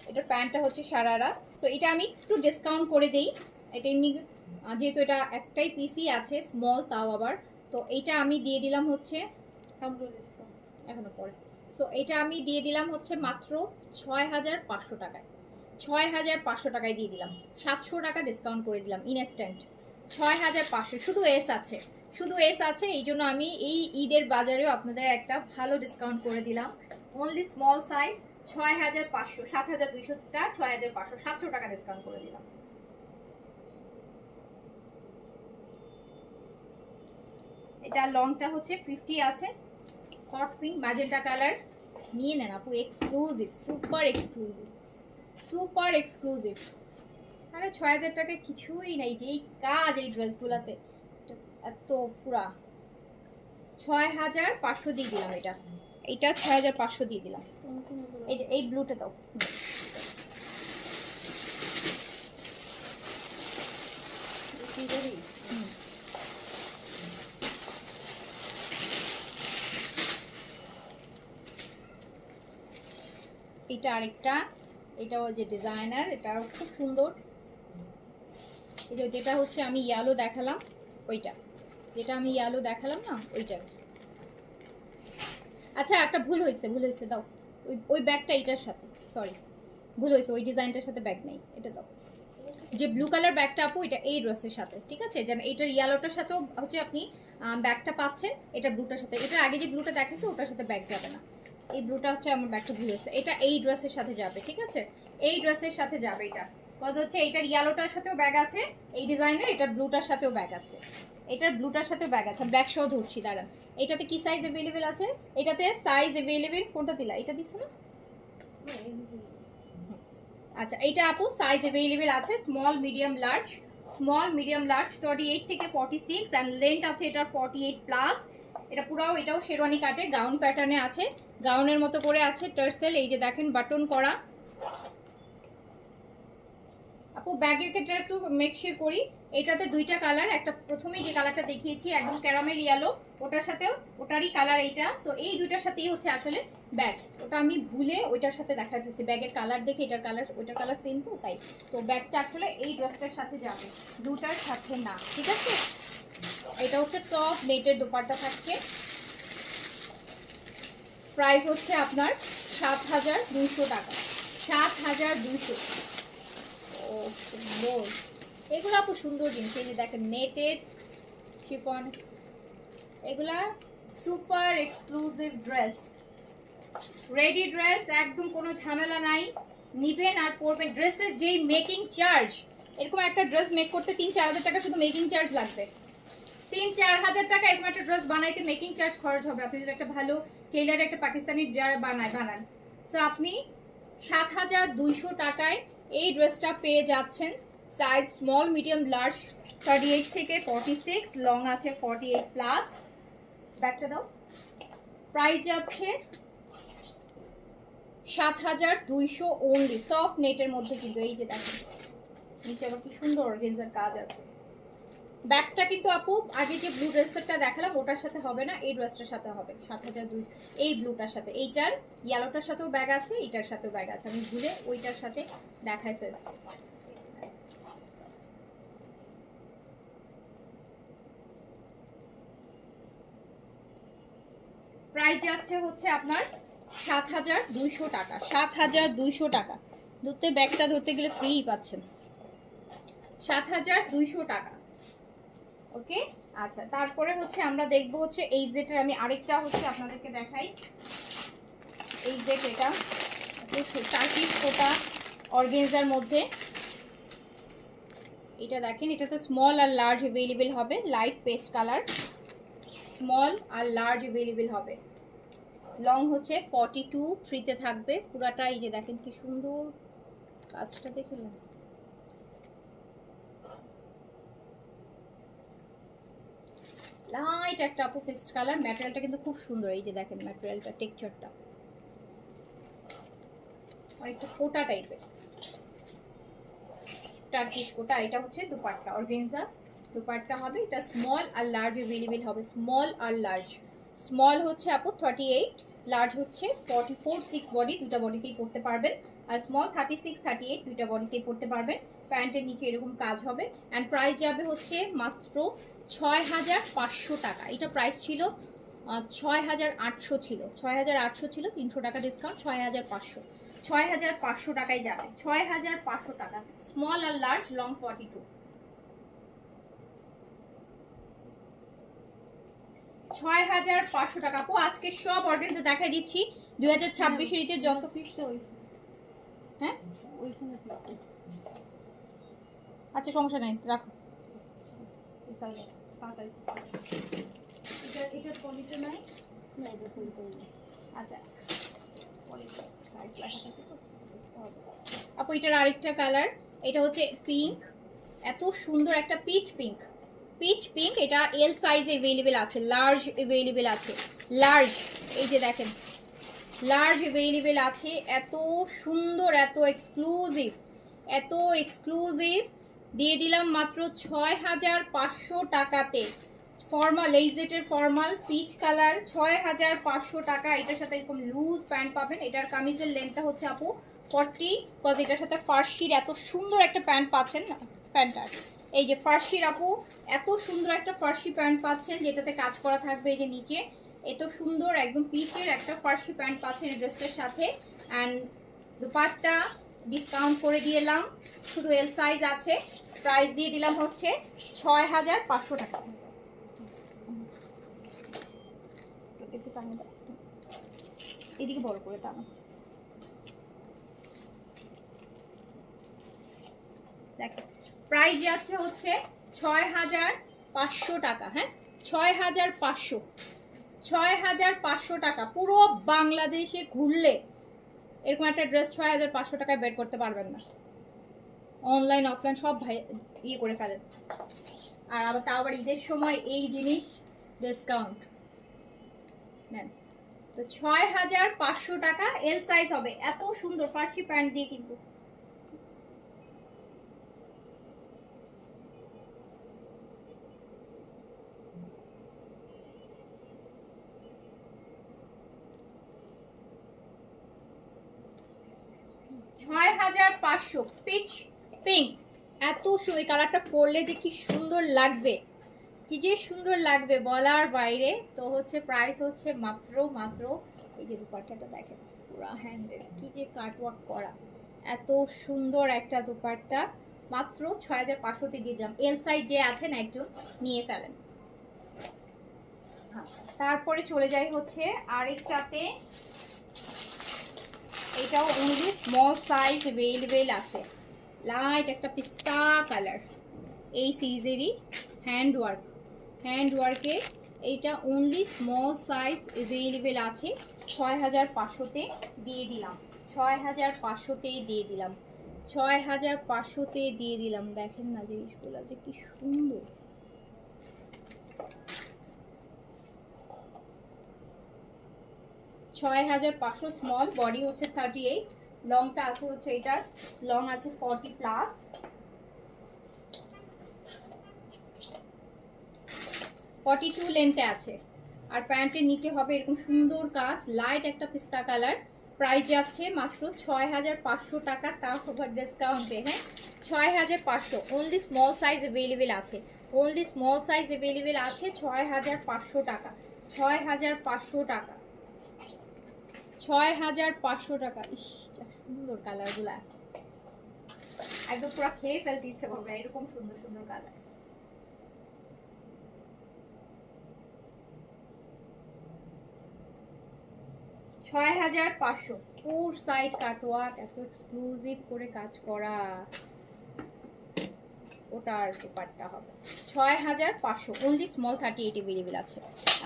এটার প্যান্টটা হচ্ছে সারারা। তো এটা আমি একটু ডিসকাউন্ট করে দেই, এটা এমনি যেহেতু এটা একটাই পিসই আছে স্মল, তাও আবার। তো এইটা আমি দিয়ে দিলাম হচ্ছে এখনো পরে। সো এটা আমি দিয়ে দিলাম হচ্ছে মাত্র 6500 টাকায়, 6500 টাকায় দিয়ে দিলাম, 700 টাকা ডিসকাউন্ট করে দিলাম ইনস্ট্যান্ট। 6500, শুধু এস আছে, শুধু এস আছে, এই জন্য আমি এই ঈদের বাজারেও আপনাদের একটা ভালো ডিসকাউন্ট করে দিলাম। অনলি স্মল সাইজ 6500, 7200টা 6500, 700 টাকা ডিসকাউন্ট করে দিলাম। এটা লংটা হচ্ছে 50 আছে, হট পিঙ্ক ম্যাজেন্টা কালার, নিয়ে নেন আপু, exclusive, super exclusive, super exclusive. আরে 6000 টাকায় কিছুই নাই, যে এই কাজ এই ড্রেসগুলাতে এত পুরা। 6500 দিয়ে দিলাম, এটা এইটা 6500 দিয়ে দিলাম। এই যে এই ব্লুটা দাও, এটা আরেকটা, এটাও যে ডিজাইনার, এটাও খুব সুন্দর। এই যে যেটা হচ্ছে আমি ইয়েলো দেখালাম, ওইটা যেটা আমি ইয়েলো দেখালাম না ওইটা। আচ্ছা একটা ভুল হয়েছে দাও, ওই ওই ব্যাগটা এটার সাথে, সরি ভুল হয়েছে, ওই ডিজাইনটার সাথে ব্যাগ নেই, এটা দাও। যে ব্লু কালার ব্যাগটা আপু, এটা এই ড্রেসের সাথে, ঠিক আছে, যেন এটার ইয়েলোটার সাথেও হচ্ছে আপনি ব্যাগটা পাচ্ছেন, এটা ব্লুটার সাথে, এটার আগে যে ব্লুটা দেখাচ্ছে ওটার সাথে ব্যাগ যাবে না, এই ব্লুটা হচ্ছে আমার ব্যাগটা ভুল হয়েছে, এটা এই ড্রেসের সাথে যাবে, ঠিক আছে, এই ড্রেসের সাথে যাবে এটা, কজ হচ্ছে এটার ইয়েলোটার সাথেও ব্যাগ আছে এই ডিজাইনের, এটার ব্লুটার সাথেও ব্যাগ আছে, এটার ব্লুটার সাথে ব্যাগ আছে, ব্যাগ সহ ধরছি দাঁড়ান। এটাতে কি সাইজ অ্যাভেলেবেল আছে? এটাতে সাইজ অ্যাভেলেবেল কোনটা দিলা, এটা দিচ্ছ না? আচ্ছা এইটা আপু সাইজ অ্যাভেলেবেল আছে, small medium large, small medium large 38 থেকে 46 এন্ড লেন্থ আছে এটা 48 প্লাস। এটা পুরাও, এটাও শেরওয়ানি কাটে, গাউন প্যাটার্নে আছে, গাউনের মতো করে আছে, টার্সেল, এই যে দেখেন বাটন করা। আপু ব্যাগের ক্ষেত্রে একটু মেকশিওর করি, এটাতে দুইটা কালার, একটা প্রথমেই যে কালারটা দেখিয়েছি একদম ক্যারামেল ইয়েলো, ওটার সাথেও ওটারই কালার এইটা। সো এই দুইটার সাথেই হচ্ছে আসলে ব্যাগ, ওটা আমি ভুলে ওইটার সাথে দেখা ফেলছি, ব্যাগের কালার দেখে এটার কালার ওইটার কালার সেম, তো তাই তো ব্যাগটা আসলে এই ড্রেসটার সাথে যাবে, দুটার সাথে না, ঠিক আছে। এটা হচ্ছে সফট নেটের দোপাট্টা থাকছে, প্রাইস হচ্ছে আপনার 7200 টাকা, 7200। ও সুন্দর, এগুলো আপু সুন্দর জিনিস, এই যে দেখেন নেটেড শিফন, এগুলা super exclusive dress, ready dress, একদম কোনো ঝামেলা নাই, নিবেন আর পরবেন। ড্রেসের যেই মেকিং চার্জ, এরকম একটা ড্রেস মেক করতে 3-4 হাজার টাকা শুধু মেকিং চার্জ লাগবে, 3-4 হাজার টাকা এরকম একটা ড্রেস বানাইতে মেকিং চার্জ খরচ হবে। আপনি যদি একটা ভালো টেইলার একটা পাকিস্তানি বানান, সো আপনি 7200 টাকায় এই ড্রেসটা পেয়ে যাচ্ছেন। সাইজ স্মল মিডিয়াম লার্জ 38 থেকে 46, লং আছে 48 প্লাস। ব্যাগটা দাও, প্রাইস যাচ্ছে 7200 ওনলি, সফট নেটের মধ্যে, কিন্তু এই যে দেখেন নিচে আবার কি সুন্দর অর্গানজার কাজ আছে। ব্যাগটা কিন্তু আপু আগে যে ব্লু ড্রেসটা দেখালাম ওটার সাথে হবে না, এই ড্রেসটার সাথে হবে 7200, এই ব্লুটার সাথে, এইটার ইয়েলোটার সাথেও ব্যাগ আছে, এইটার সাথেও ব্যাগ আছে, আমি ভুলে ওইটার সাথে দেখাই ফেলছি। প্রাইস যাচ্ছে হচ্ছে আপনার 7200 টাকা, 7200 টাকা, ধরতে ব্যাগটা ধরতে গেলে ফ্রি পাচ্ছেন, 7200 টাকা। ওকে, আচ্ছা তারপরে হচ্ছে আমরা দেখবো হচ্ছে এই জেটের, আমি আরেকটা হচ্ছে আপনাদেরকে দেখাই, এই জেট, এটা টার্কিশ কোটা অর্গানজার মধ্যে, এটা দেখেন, এটাতে স্মল আর লার্জ অ্যাভেলেবেল হবে, লাইট পেস্ট কালার, স্মল আর লার্জ অ্যাভেলেবেল হবে, লং হচ্ছে 42, 3-তে থাকবে পুরাটা, এই যে দেখেন কি সুন্দর কাজটা দেখলেন, লাইট একটা আপু পেস্ট কালার, ম্যাটেরিয়ালটা কিন্তু খুব সুন্দর। এই যে দেখেন ম্যাটেরিয়ালটা, টেক্সচারটা অনেকটা কোটা টাইপের, টার্কিশ কোটা। এটা হচ্ছে দুপাট্টা, অর্গানজা দুপাট্টা হবে। এটা স্মল আর লার্জ अवेलेबल হবে, স্মল আর লার্জ। স্মল হচ্ছে আপু 38, লার্জ হচ্ছে 44, 6 বডি, দুটো বডিতেই পড়তে পারবেন। আর স্মল 36, 38 দুইটা বডিতেই পড়তে পারবেন। প্যান্টের নিচে এরকম কাজ হবে। অ্যান্ড প্রাইস যাবে হচ্ছে মাত্র 6500 টাকা। এটা প্রাইস ছিল 6800 ছিল, 6800 ছিল, 300 টাকা ডিসকাউন্ট, 6500। 6500 টাকায় যাবে, 6500 টাকা। স্মল আর লার্জ, লং 42। 6500 টাকা আপু। আজকে সব অর্গানজা দেখাই দিচ্ছি 2026 এর ঈদের যত পিসটা হইছে। হ্যাঁ হইছে না, আচ্ছা সমস্যা নাই, রাখো। এটা পলিটা নাই না, এটা পলিটা নাই। আচ্ছা পলিটা সাইজ লেখা থাকে তো আপু। এটার আরেকটা কালার, এটা হচ্ছে পিঙ্ক, এত সুন্দর একটা পিচ পিঙ্ক, পিচ পিঙ্ক। এটা এল সাইজ अवेलेबल আছে, লার্জ अवेलेबल আছে, লার্জ। এই যে দেখেন লার্জ अवेलेबल আছে। এত সুন্দর, এত এক্সক্লুসিভ, এত এক্সক্লুসিভ। দিয়ে দিলাম মাত্র 6500 টাকাতে। ফর্মাল, এইজেটের ফর্মাল পিচ কালার, 6500 টাকা। এটার সাথে এরকম লুজ প্যান্ট পাবেন। এটার কামিজের লেন্থটা হচ্ছে আপু 40, কজ এটার সাথে ফার্সির এত সুন্দর একটা প্যান্ট পাচ্ছেন না। প্যান্টটা এই যে ফার্সির আপু, এত সুন্দর একটা ফার্সি প্যান্ট পাচ্ছেন যেটাতে কাজ করা থাকবে। এই যে নিচে এত সুন্দর একদম পিচের একটা ফার্সি প্যান্ট পাচ্ছেন এই ড্রেসটার সাথে। অ্যান্ড দুপাট্টা ডিসকাউন্ট করে দিলাম, শুধু এল সাইজ আছে। প্রাইস দিয়ে দিলাম হচ্ছে 6500 টাকা। এদিকে বড় করে টানো, দেখো প্রাইস যাচ্ছে হচ্ছে 6500 টাকা। হ্যাঁ 6500, 6500 টাকা। পুরো বাংলাদেশে ঘুরলে এরকম একটা ড্রেস 6500 টাকায় বের করতে পারবেন না। অনলাইন অফলাইন সব ভাই ইয়ে করে ফেলেন। আর আবার তাও আবার ঈদের সময় এই জিনিস ডিসকাউন্ট নেন। তো 6500 টাকা, এল সাইজ হবে। এত সুন্দর ফার্সি প্যান্ট দিয়ে কিন্তু। ছয় 6500 পিচ পিঙ্ক। এত এই কালারটা পরলে যে কি সুন্দর লাগবে, কি যে সুন্দর লাগবে বলার বাইরে। তো হচ্ছে প্রাইস হচ্ছে মাত্র মাত্র, এই যে দুপাট্টাটা দেখেন পুরো হ্যান্ডেড, কি যে কাটওয়ার্ক করা, এত সুন্দর একটা দুপাট্টা। মাত্র 6500-তে দিয়ে দিলাম। এল সাইজ যে আছেন একজন নিয়ে ফেলেন। আচ্ছা তারপরে চলে যাই হচ্ছে আরেকটাতে। এটাও অনলি স্মল সাইজ अवेलेबल আছে, লাইট একটা পিস্তা কালার। এই সিরিজেরই হ্যান্ডওয়ার্ক, হ্যান্ডওয়ার্কে এইটা অনলি স্মল সাইজ अवेलेबल আছে। 6500-তে দিয়ে দিলাম, 6500-তেই দিয়ে দিলাম, 6500-তে দিয়ে দিলাম। দেখেন না জিনিসগুলো যে কি সুন্দর। ছয় 6500 স্মল, বডি হচ্ছে 38, লংটা আছে হচ্ছে এটার লং আছে 40+, 42 লেন্থে আছে। আর প্যান্টের নিচে হবে এরকম সুন্দর কাজ, লাইট একটা পিস্তা কালার। প্রাইস যাচ্ছে মাত্র 6500 টাকা, তাও ওভার ডিসকাউন্টে। হ্যাঁ 6500, অনলি স্মল সাইজ अवेलेबल আছে, অনলি স্মল সাইজ अवेलेबल আছে। 6500 টাকা, 6500 টাকা, 6500 টাকা। ইস সুন্দর কালারগুলা, একদম পুরো খেয়ে ফেলতে ইচ্ছে করবে এরকম সুন্দর সুন্দর কালার। ছয় 6500, ফোর সাইড কাটওয়ার্ক, এত এক্সক্লুসিভ করে কাজ করা, ওটার দুপাট্টা হবে 6500, অনলি স্মল 38 अवेलेबल আছে।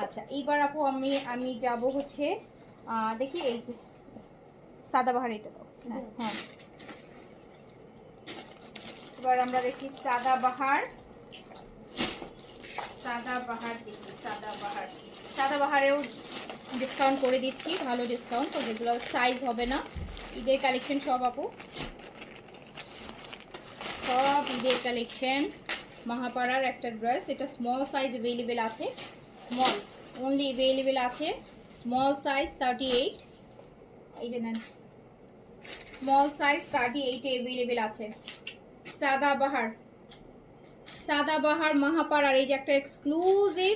আচ্ছা এইবার আপু আমি যাব হচ্ছে দেখি এই সাদাবাহার, এটা তো হ্যাঁ হ্যাঁ। এবার আমরা দেখি সাদাবাহার। সাদাবাহার দেখি, সাদাবাহারেও ডিসকাউন্ট করে দিচ্ছি, ভালো ডিসকাউন্ট। তো যেগুলো সাইজ হবে না, ঈদের কালেকশন সব আপু, সব ঈদের কালেকশন। মাহাপাড়ার একটা ড্রেস, এটা স্মল সাইজ অ্যাভেলেবেল আছে, স্মল অনলি অ্যাভেলেবেল আছে, স্মল সাইজ 38। এই যে নেন, স্মল সাইজ 38 অ্যাভেলেবেল আছে। সাদাবাহার মাহাপাড়ার এই যে একটা এক্সক্লুসিভ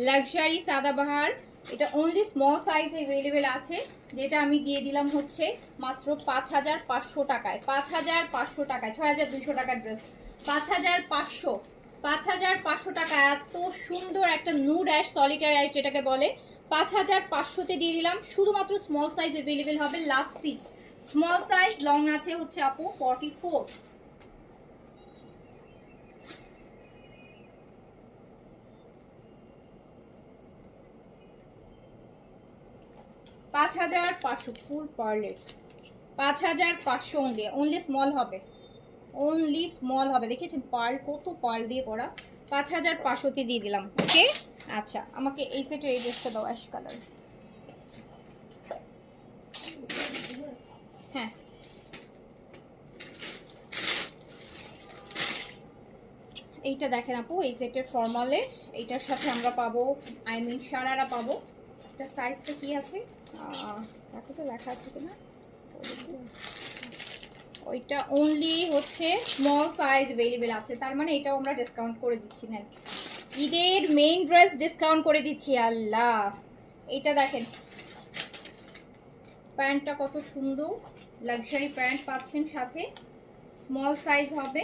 লাক্সারি সাদাবাহার, এটা অনলি স্মল সাইজ অ্যাভেলেবেল আছে, যেটা আমি দিয়ে দিলাম হচ্ছে মাত্র 5500 টাকায়। 5500 টাকায়, 6200 টাকার ড্রেস, 5500 টাকা। এত সুন্দর একটা নুড অ্যাশ, সলিটার অ্যাশ যেটাকে বলে, 5500-তে দিয়ে দিলাম। শুধুমাত্র স্মল সাইজ অ্যাভেলেবেল হবে, last piece small size. Long আছে হচ্ছে আপু 44। 5500 ফুল পার্লের, 5500 অনলি স্মল হবে, অনলি স্মল হবে। দেখেছেন পার্ল, কত পার্ল দিয়ে করা। 5500-তে দিয়ে দিলাম। ওকে, আচ্ছা আমাকে এই সেটের এই ড্রেসটা দাও, অ্যাশ কালার। হ্যাঁ, এইটা দেখেন আপু, এই সেটের ফর্মালে এইটার সাথে আমরা পাবো, আই মিন সারারা পাবো। এটা সাইজটা কি আছে দেখো তো, লেখা আছে কিনা। ওইটা অনলি হচ্ছে স্মল সাইজ অ্যাভেলেবেল আছে, তার মানে এটাও আমরা ডিসকাউন্ট করে দিচ্ছি। নেন, ঈদের মেইন ড্রেস ডিসকাউন্ট করে দিচ্ছি। আল্লাহ, এটা দেখেন প্যান্টটা কত সুন্দর, লাক্সারি প্যান্ট পাচ্ছেন সাথে, স্মল সাইজ হবে।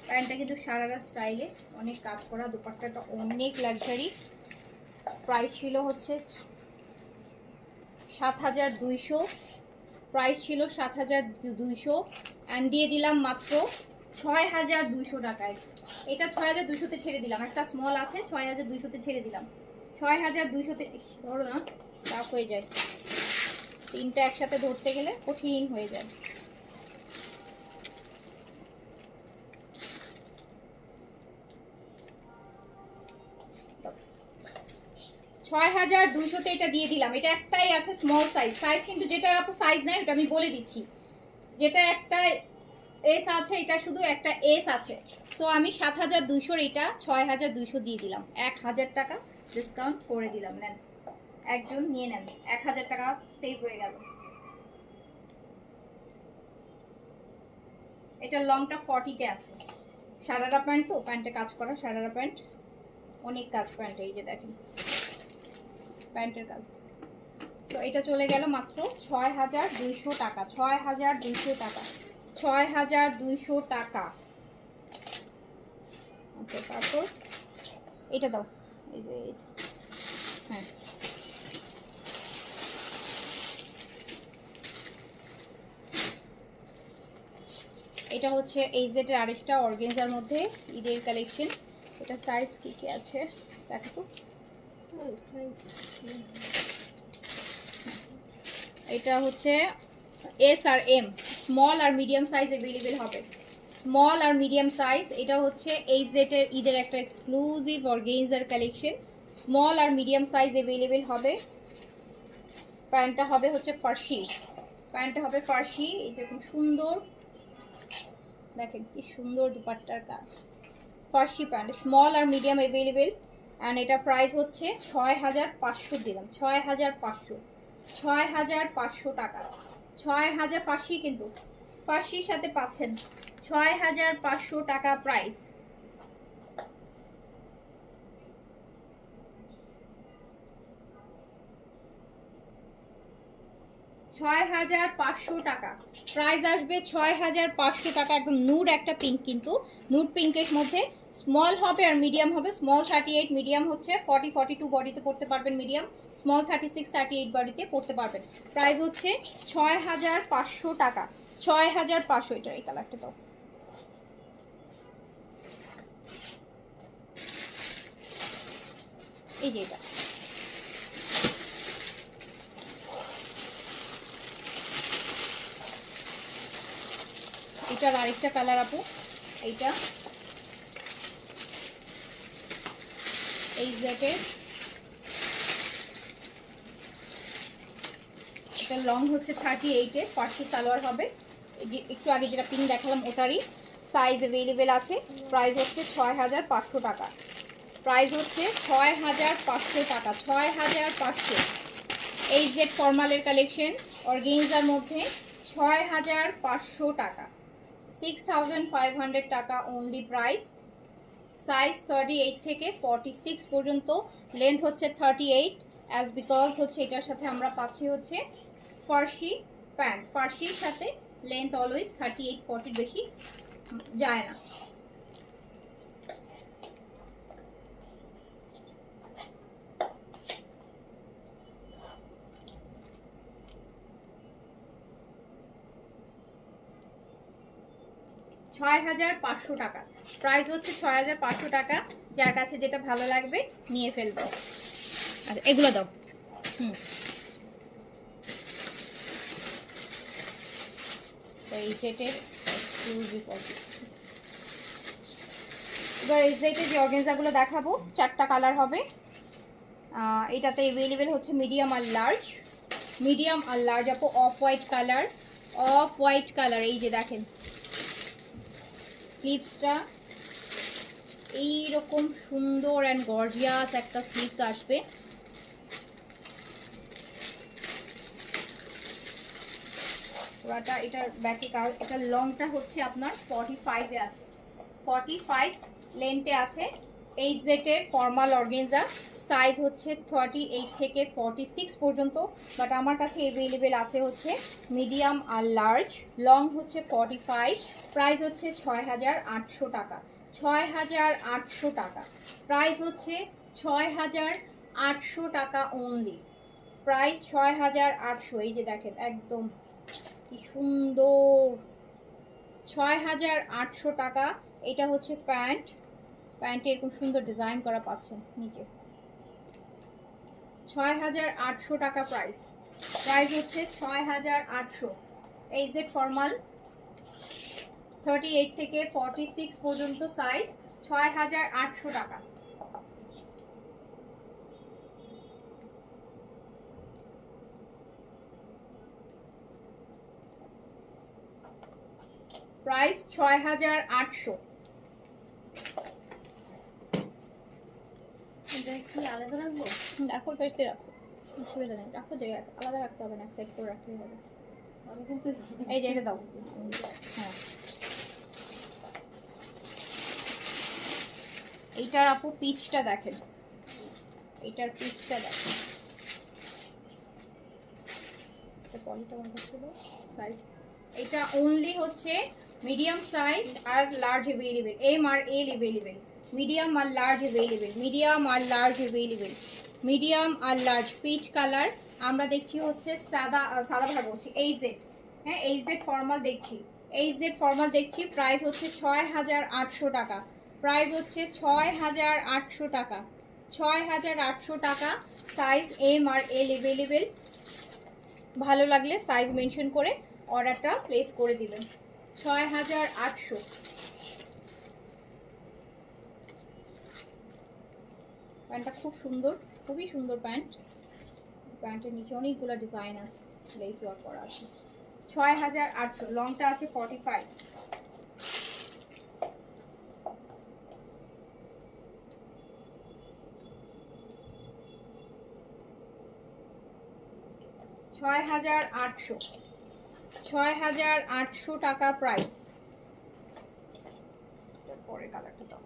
প্যান্টটা কিন্তু সারারা স্টাইলে, অনেক কাজ করা, দুপাট্টাটা অনেক লাক্সারি। প্রাইস ছিল হচ্ছে 7200, প্রাইস ছিল 7200, অ্যান্ড দিয়ে দিলাম মাত্র 6200 টাকায়। এটা 6200-তে ছেড়ে দিলাম, একটা স্মল আছে, 6200-তে ছেড়ে দিলাম। 6200-তে ধরো না, টাফ হয়ে যায়, তিনটা একসাথে ধরতে গেলে কঠিন হয়ে যায়। ছয় 6200-তে এটা দিয়ে দিলাম। এটা একটাই আছে স্মল সাইজ, সাইজ কিন্তু যেটা আপু সাইজ নাই ওটা আমি বলে দিচ্ছি, যেটা একটা এস আছে, এটা শুধু একটা এস আছে। সো আমি 7200-র এটা 6200 দিয়ে দিলাম, 1000 টাকা ডিসকাউন্ট করে দিলাম। নেন, একজন নিয়ে নেন, 1000 টাকা সেভ হয়ে গেল। এটা লংটা 40-তে আছে, সারারা প্যান্ট, তো প্যান্টে কাজ করা সারারা প্যান্ট, অনেক কাজ প্যান্টে, এই যে দেখেন প্যান্টের কাজ। তো এটা চলে গেল মাত্র 6200 টাকা, 6200 টাকা, 6200 টাকা। আচ্ছা, তারপর এটা দাও, এই যে হ্যাঁ, এটা হচ্ছে এই যেটার আরেকটা অর্গানজার মধ্যে ঈদের কালেকশন। এটা সাইজ কি কি আছে দেখো তো, এটা হচ্ছে এস আর এম, স্মল আর মিডিয়াম সাইজ অ্যাভেলেবেল হবে, স্মল আর মিডিয়াম সাইজ। এটা হচ্ছে এই জেটের ঈদের একটা এক্সক্লুসিভ অর্গানজার কালেকশন, স্মল আর মিডিয়াম সাইজ অ্যাভেলেবেল হবে। প্যান্টটা হবে হচ্ছে ফার্সি, প্যান্টটা হবে ফার্সি। এই যে খুব সুন্দর, দেখেন কি সুন্দর দুপাট্টার কাজ, ফার্সি প্যান্ট, স্মল আর মিডিয়াম অ্যাভেলেবেল। অ্যান্ড এটা প্রাইস হচ্ছে 6500 দিলাম, 6500 টাকা, 6000 ফার্সি, কিন্তু ফার্সির সাথে পাচ্ছেন 6500 টাকা প্রাইস। 6500 টাকা প্রাইস আসবে, 6500 টাকা। একদম নুড একটা পিঙ্ক, কিন্তু নুড পিঙ্কের মধ্যে স্মল হবে আর মিডিয়াম হবে। স্মল 38, মিডিয়াম হচ্ছে 40, 42 বডিতে পড়তে পারবেন মিডিয়াম, স্মল 36, 38 বডিতে পড়তে পারবেন। প্রাইস হচ্ছে 6500 টাকা, 6500। এটা এই কালারটা দাও, এই যে এটা, এটার আরেকটা কালার আপু, এইটা এই জেটের, এটা লং হচ্ছে 38-এ, ফার্সি সালোয়ার হবে। এই যে একটু আগে যেটা পিঙ্ক দেখালাম ওটারই সাইজ অ্যাভেলেবেল আছে। প্রাইস হচ্ছে 6500 টাকা। প্রাইস হচ্ছে 6500 টাকা, 6500। এই জেড ফর্মালের কালেকশন অর্গেনজার মধ্যে 6500 টাকা, 6500 টাকা অনলি প্রাইস। সাইজ 38 থেকে 46 পর্যন্ত, লেন্থ হচ্ছে 38 অ্যাজ বিকজ হচ্ছে এটার সাথে আমরা পাচ্ছি হচ্ছে ফার্সি প্যান্ট। ফার্সির সাথে লেন্থ অলওয়েজ 38-40 বেশি যায় না। $6500 টাকা প্রাইস হচ্ছে, 6500 টাকা। যার কাছে যেটা ভালো লাগবে নিয়ে ফেলবে। আচ্ছা এগুলো দাও। এই সেটের এবার এই সেটের যে অর্গানজাগুলো দেখাবো 4টা কালার হবে। এটাতে অ্যাভেলেবেল হচ্ছে মিডিয়াম আর লার্জ। মিডিয়াম আর লার্জ আপু off white colour, off white colour. এই যে দেখেন স্লিভসটা এইরকম সুন্দর অ্যান্ড গর্জিয়াস একটা স্লিভস আসবে। এটার ব্যাকে এটার লংটা হচ্ছে আপনার 45-এ আছে, 45 লেন্থে আছে। এই সেটের ফর্মাল অর্গানজা সাইজ হচ্ছে 38 থেকে 46 পর্যন্ত, বাট আমার কাছে অ্যাভেলেবেল আছে হচ্ছে মিডিয়াম আর লার্জ। লং হচ্ছে 45, প্রাইস হচ্ছে 6800 টাকা, 6800 টাকা। প্রাইস হচ্ছে 6800 টাকা অনলি, প্রাইস 6800। এই যে দেখেন একদম কি সুন্দর, 6800 টাকা। এটা হচ্ছে প্যান্ট, প্যান্টে এরকম সুন্দর ডিজাইন করা পাচ্ছেন নিচে। 6800 টাকা প্রাইস, প্রাইস হচ্ছে 6800। এই জেড ফর্মাল 38 থেকে 46 পর্যন্ত সাইজ, 6800 টাকা। প্রাইস 6800। আলাদা রাখবো, দেখো পেস্টে রাখো, অসুবিধা নেই, রাখো যে আলাদা রাখতে হবে না, সেট করে রাখতেই হবে। আমি কিন্তু এই যে এটা দাও। হ্যাঁ এইটার আপু পিচটা দেখেন, এইটার পিচটা দেখেন। সাইজ এটা অনলি হচ্ছে মিডিয়াম সাইজ আর লার্জ অ্যাভেলেবেল, এম আর এল অ্যাভেলেবেল, মিডিয়াম আর লার্জ অ্যাভেলেবেল, মিডিয়াম আর লার্জ অ্যাভেলেবেল, মিডিয়াম আর লার্জ। পিচ কালার আমরা দেখছি হচ্ছে সাদা, সাদা ভাগ বলছি এই জেড। হ্যাঁ এই জেড ফর্মাল দেখছি, এই জেড ফর্মাল দেখছি। প্রাইস হচ্ছে 6800 টাকা, প্রাইস হচ্ছে 6800 টাকা, 6800 টাকা। সাইজ এম আর এল অ্যাভেলেবেল, ভালো লাগলে সাইজ মেনশন করে অর্ডারটা প্লেস করে দিবেন। 6800। প্যান্টটা খুব সুন্দর, খুবই সুন্দর প্যান্ট। প্যান্টের নিচে অনেকগুলো ডিজাইন আছে, লেস ওয়ার্ক করা আছে। 6800, লংটা আছে 45। $6800, 6800 টাকা প্রাইস। পরে কালারটা দাও।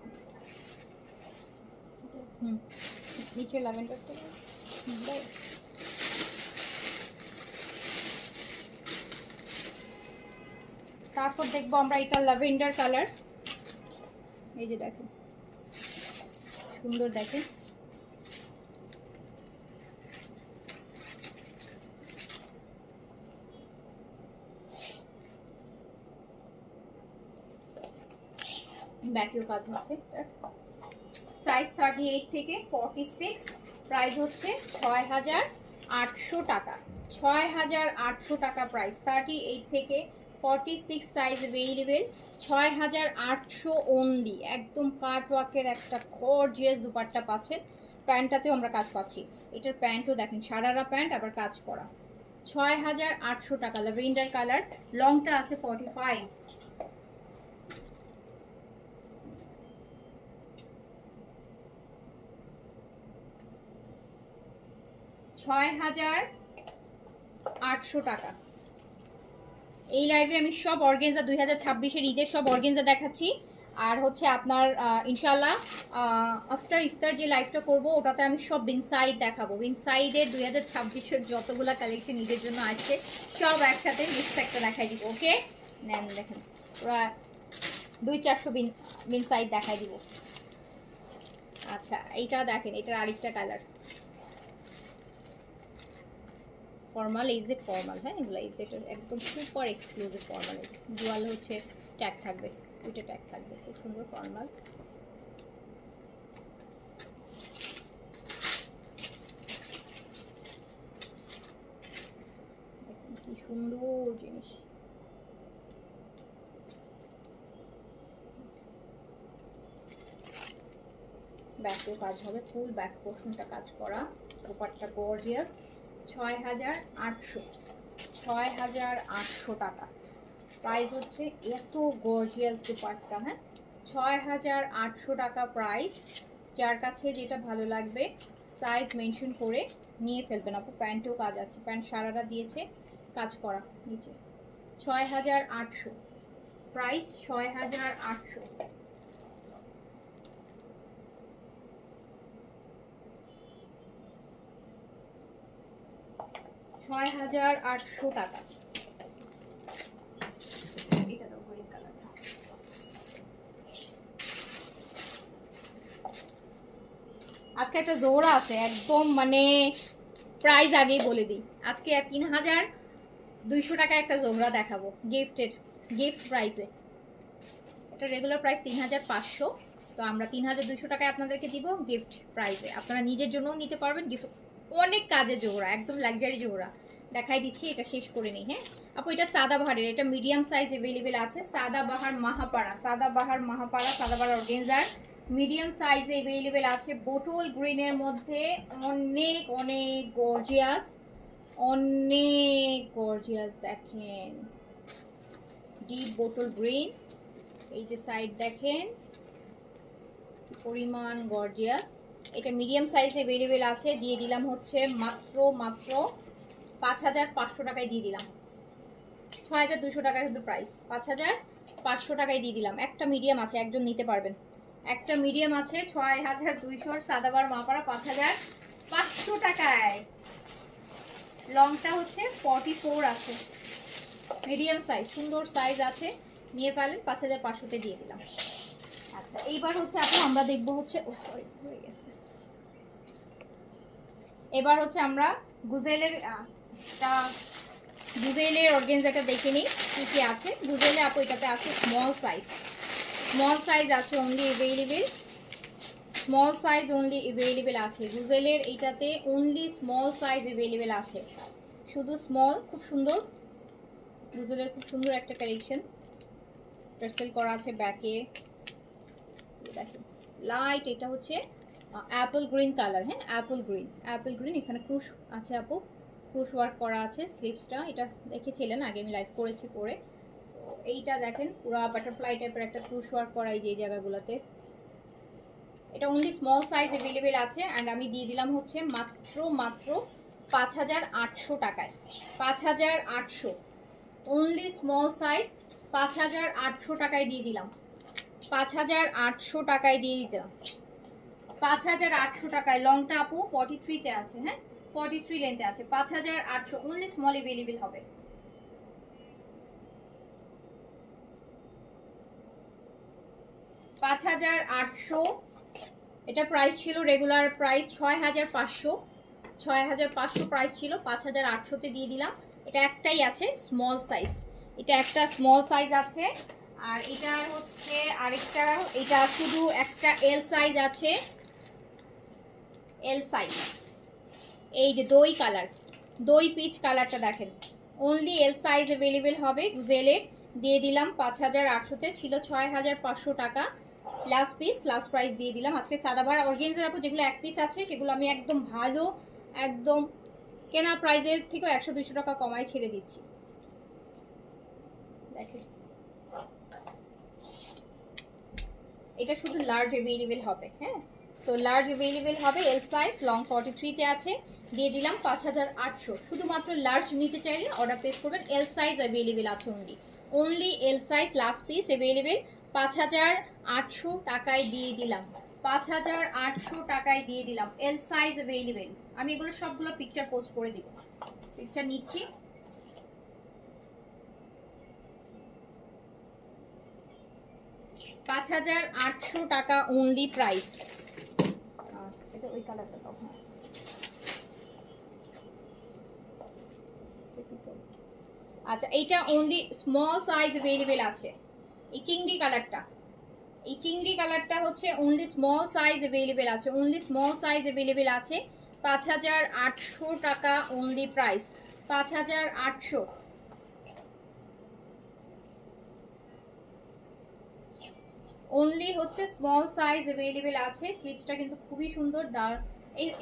নিচে ল্যাভেন্ডার তারপর দেখবো আমরা এটা ল্যাভেন্ডার কালার। এই যে দেখেন সুন্দর, দেখেন ব্যাকেও কাজ আছে। সাইজ 38 থেকে 46, প্রাইস হচ্ছে 6800 টাকা, 6800 টাকা প্রাইস। 38 থেকে 46 সাইজ অ্যাভেলেবেল, 6800 অনলি। একদম কাট ওয়ার্কের একটা গর্জিয়াস দুপাট্টা পাচ্ছেন, প্যান্টটাতেও আমরা কাজ পাচ্ছি। এটার প্যান্টও দেখেন সারারা প্যান্ট, আবার কাজ করা। ৬,৮০০ টাকা, ল্যাভেন্ডার কালার, লংটা আছে 45। ৬,৮০০ টাকা। এই লাইভে আমি সব অর্গেনজা 2026-এর ঈদের সব অর্গেনজা দেখাচ্ছি। আর হচ্ছে আপনার ইনশাল্লাহ আফটার ইফতার যে লাইভটা করব ওটাতে আমি সব বিনসাইড দেখাবো। বিনসাইডের 2026-এর যতগুলা কালেকশন ঈদের জন্য আসছে সব একসাথে মিক্স একটা দেখাই দিব। ওকে নেন, দেখেন ওরা 200-400 বিনসাইড দেখাই দিব। আচ্ছা এইটা দেখেন, এটার আরেকটা কালার ফর্মাল, এইজেড ফর্মাল। হ্যাঁ এগুলো এইজেড একদম সুপার এক্সক্লুসিভ ফর্মাল। ডুয়াল হচ্ছে ট্যাগ থাকবে, দুইটা ট্যাগ থাকবে, খুব সুন্দর ফর্মাল। কি সুন্দর জিনিস। ব্যাকেও কাজ হবে, ফুল ব্যাক পোর্শনটা কাজ করা, উপরটা গর্জিয়াস। ৬,৮০০, ৬,৮০০ টাকা প্রাইস হচ্ছে। এত গর্জিয়াস দুপাট্টা, হ্যাঁ ৬,৮০০ টাকা প্রাইস। যার কাছে যেটা ভালো লাগবে সাইজ মেনশন করে নিয়ে ফেলবেন আপু। প্যান্টেও কাজ আছে, প্যান্ট সারারা দিয়েছে কাজ করা নিচে। ৬,৮০০ প্রাইস, ৬,৮০০। $৬,৮০০ টাকা। আজকে একটা জোড়া আছে একদম, মানে প্রাইস আগেই বলে দিই, আজকে ৩,২০০ টাকা একটা জোড়া দেখাবো গিফটের, গিফট প্রাইসে। এটা রেগুলার প্রাইস ৩,৫০০, তো আমরা ৩,২০০ টাকায় আপনাদেরকে দিব গিফট প্রাইসে। আপনারা নিজের জন্যও নিতে পারবেন গিফট। অনেক কাজের জোড়া, একদম লাক্সারি জোড়া দেখাই দিচ্ছি। এটা শেষ করে নিই। হ্যাঁ আপু এটা সাদাবাহারের, এটা মিডিয়াম সাইজ অ্যাভেলেবেল আছে। সাদাবাহার মাহাপাড়া, সাদাবাহার মাহাপাড়া, সাদাবাহার অর্গেনজার মিডিয়াম সাইজে অ্যাভেলেবেল আছে। বোটল গ্রিনের মধ্যে অনেক অনেক গর্জিয়াস, অনেক গর্জিয়াস। দেখেন ডিপ বোটল গ্রিন, এই যে সাইড দেখেন পরিমাণ গর্জিয়াস। এটা মিডিয়াম সাইজে অ্যাভেলেবেল আছে। দিয়ে দিলাম হচ্ছে মাত্র ৫,৫০০ টাকায় দিয়ে দিলাম। ৬,২০০ টাকা কিন্তু প্রাইস, ৫,৫০০ টাকায় দিয়ে দিলাম। একটা মিডিয়াম আছে, একজন নিতে পারবেন। একটা মিডিয়াম আছে ৬,২০০, সাদাবার মাপাড়া ৫,৫০০ টাকায়। লংটা হচ্ছে 44 আছে, মিডিয়াম সাইজ, সুন্দর সাইজ আছে, নিয়ে ফেলেন। ৫,৫০০তে দিয়ে দিলাম। আচ্ছা এইবার হচ্ছে আমরা দেখবো হচ্ছে, ও সরি হয়ে গেছে। এবার হচ্ছে আমরা গুজেলের অর্গেনজাটা দেখে নিই কি কি আছে। গুজেলে আপু এটাতে আছে স্মল সাইজ, স্মল সাইজ আছে only available, small size only available আছে গুজেলের এইটাতে। অনলি স্মল সাইজ অ্যাভেলেবেল আছে, শুধু স্মল। খুব সুন্দর গুজেলের, খুব সুন্দর একটা কালেকশন। টার্সেল করা আছে ব্যাকে, দেখেন লাইট। এটা হচ্ছে অ্যাপল গ্রিন কালার। হ্যাঁ অ্যাপল গ্রিন, এখানে ক্রুশ আছে আপু, ক্রুশ ওয়ার্ক করা আছে। স্লিপসটা এটা দেখেছিলেন আগে, আমি লাইভ করেছি পরে। সো এইটা দেখেন পুরো বাটারফ্লাই টাইপের একটা ক্রুশ ওয়ার্ক করা এই যে জায়গাগুলোতে। এটা অনলি স্মল সাইজ অ্যাভেলেবেল আছে। অ্যান্ড আমি দিয়ে দিলাম হচ্ছে মাত্র ৫,৮০০ টাকায়। ৫,৮০০ অনলি স্মল সাইজ, ৫,৮০০ টাকায় দিয়ে দিলাম। ৫,৮০০ টাকায় দিয়ে দিতাম, ৫,৮০০ টাকায়। লংটা আপু 43-তে আছে। হ্যাঁ 43 লেন্থে আছে। ৫,৮০০ অনলি স্মল অ্যাভেলেবেল হবে। $৫,৮০০। এটা প্রাইস ছিল রেগুলার প্রাইস ৬,৫০০, ৬,৫০০ প্রাইস ছিল। ৫,৮০০তে দিয়ে দিলাম। এটা একটাই আছে স্মল সাইজ, এটা একটা স্মল সাইজ আছে। আর এটা হচ্ছে আরেকটা, এটা শুধু একটা এল সাইজ আছে, এল সাইজ। এই যে দই কালার, দই পিচ কালারটা দেখেন, অনলি এল সাইজ অ্যাভেলেবেল হবে গুজেলের। দিয়ে দিলাম ৫,৮০০তে, ছিল ৬,৫০০ টাকা। লাস্ট পিস, লাস্ট প্রাইস দিয়ে দিলাম আজকে। সাদাবার অর্গানজার আপু যেগুলো এক পিস আছে সেগুলো আমি একদম ভালো, একদম কেনা প্রাইজের থেকেও 100-200 টাকা কমায় ছেড়ে দিচ্ছি। দেখে এটা শুধু লার্জ অ্যাভেলেবেল হবে। হ্যাঁ, সো লার্জ অ্যাভেলেবেল হবে, এল সাইজ, লং 43 তে আছে, দিয়ে দিলাম 5800। শুধুমাত্র লার্জ নিতে চাইলে অর্ডার প্লেস করবেন। এল সাইজ অ্যাভেলেবেল আছে, only L size last piece available. 5800 টাকায় দিয়ে দিলাম, 5800 টাকায় দিয়ে দিলাম, এল সাইজ অ্যাভেলেবেল। আমি এগুলো সবগুলো পিকচার পোস্ট করে দিব, পিকচার নিচ্ছি। 5800 টাকা অনলি প্রাইস। এটা ওই কালারটা দাও। হ্যাঁ, আচ্ছা এইটা অনলি স্মল সাইজ অ্যাভেলেবেল আছে। এই চিংড়ি কালারটা, এই চিংড়ি কালারটা হচ্ছে অনলি স্মল সাইজ অ্যাভেলেবেল আছে, অনলি স্মল সাইজ অ্যাভেলেবেল আছে। 5800 টাকা অনলি প্রাইস, 5800। অনলি হচ্ছে স্মল সাইজ অ্যাভেলেবেল আছে। স্লিপসটা কিন্তু খুবই সুন্দর।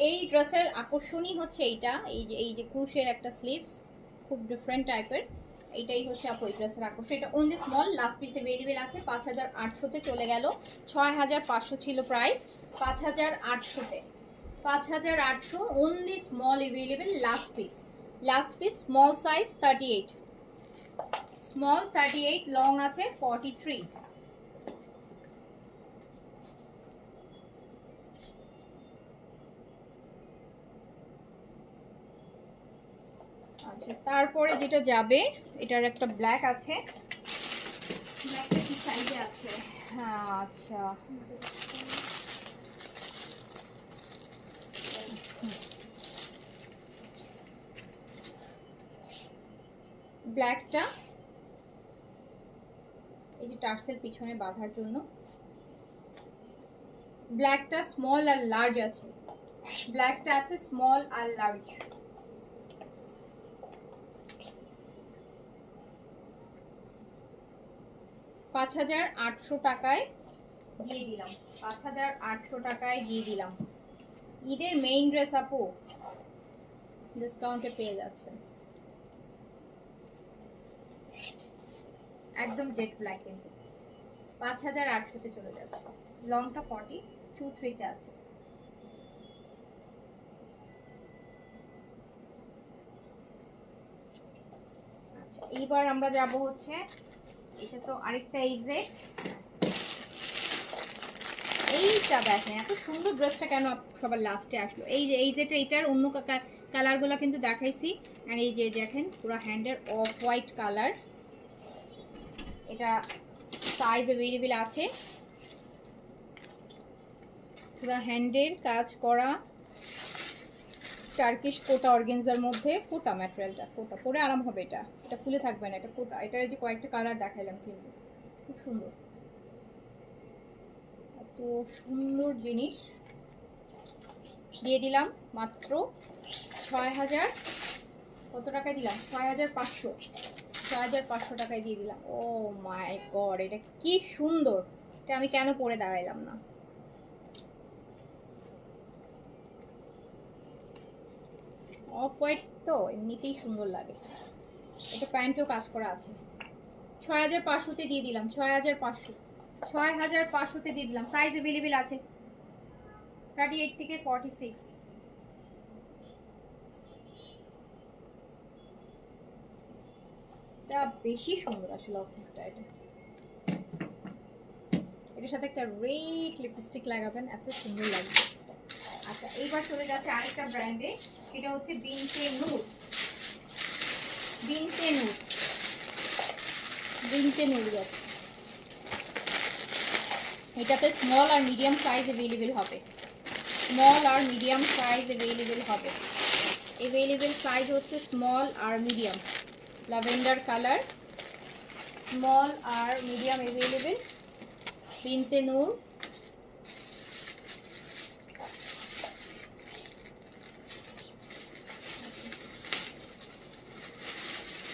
এই ড্রেসের আকর্ষণই হচ্ছে এইটা, এই যে ক্রুশের একটা স্লিপস, খুব ডিফারেন্ট টাইপের। এইটাই হচ্ছে আপু এই ড্রেসের আকর্ষণ। এটা only small, last piece available আছে। 5800-তে চলে গেল, 6500 ছিল প্রাইস, 5800-তে, 5800 only small available, last piece, last piece small size 38, small 38, long আছে 43। আচ্ছা তারপরে যেটা যাবে, এটার একটা ব্ল্যাক আছে, ব্ল্যাকটা কি সাইজে আছে? হ্যাঁ আচ্ছা, ব্ল্যাকটা এই যে টার্সেল পিছনে বাঁধার জন্য, ব্ল্যাকটা স্মল আর লার্জ আছে, ব্ল্যাকটা আছে স্মল আর লার্জ। পাঁচ 5800 টাকায় দিয়ে দিলাম, 5800 টাকায় দিয়ে দিলাম। ঈদের মেইন ড্রেস আপু ডিসকাউন্টে পেয়ে যাচ্ছে, একদম জেট ব্ল্যাক, কিন্তু 5800-তে চলে যাচ্ছে। লংটা 42-3-তে আছে। আচ্ছা এইবার আমরা যাব হচ্ছে, এটা তো আরেকটা এইজেট। এইটা দেখেন এত সুন্দর ড্রেসটা কেন সবার লাস্টে আসলো। এই যে এইজেটা, এইটার অন্য কালারগুলো কিন্তু দেখাইছি। আর এই যে দেখেন পুরো হ্যান্ডের অফ হোয়াইট কালার, এটা সাইজ অ্যাভেলেবেল আছে। পুরো হ্যান্ডের কাজ করা টার্কিশ কোটা অর্গানজার মধ্যে, কোটা ম্যাটেরিয়ালটা, কোটা পরে আরাম হবে। এটা এটা ফুলে থাকবে না, এটা কোটা। এটার যে কয়েকটা কালার দেখাইলাম কিন্তু খুব সুন্দর, এত সুন্দর জিনিস। দিয়ে দিলাম মাত্র 6000, কত টাকায় দিলাম? 6500, 6500 টাকায় দিয়ে দিলাম। ও মাই গড, এটা কি সুন্দর! এটা আমি কেন পরে দাঁড়াইলাম না? অফ হোয়াইট তো এমনিতেই সুন্দর লাগে। এটা প্যান্টেও কাজ করা আছে। 6500-তে দিয়ে দিলাম, 6500, 6500-তে দিয়ে দিলাম। সাইজ অ্যাভেলেবেল আছে 38 থেকে 46। এটা বেশি সুন্দর আসলে অফারটা। এটার সাথে একটা রেড লিপস্টিক লাগাবেন, এত সুন্দর লাগবে। আচ্ছা এইবার চলে যাচ্ছে আরেকটা ব্র্যান্ডে, এটা হচ্ছে বিনতে নূর। বিনতে নূর, বিনতে নূর যাচ্ছে। এটাতে স্মল আর মিডিয়াম সাইজ অ্যাভেলেবেল হবে, স্মল আর মিডিয়াম সাইজ অ্যাভেলেবেল হবে। অ্যাভেলেবেল সাইজ হচ্ছে স্মল আর মিডিয়াম, ল্যাভেন্ডার কালার, স্মল আর মিডিয়াম অ্যাভেলেবেল। বিনতে নূর,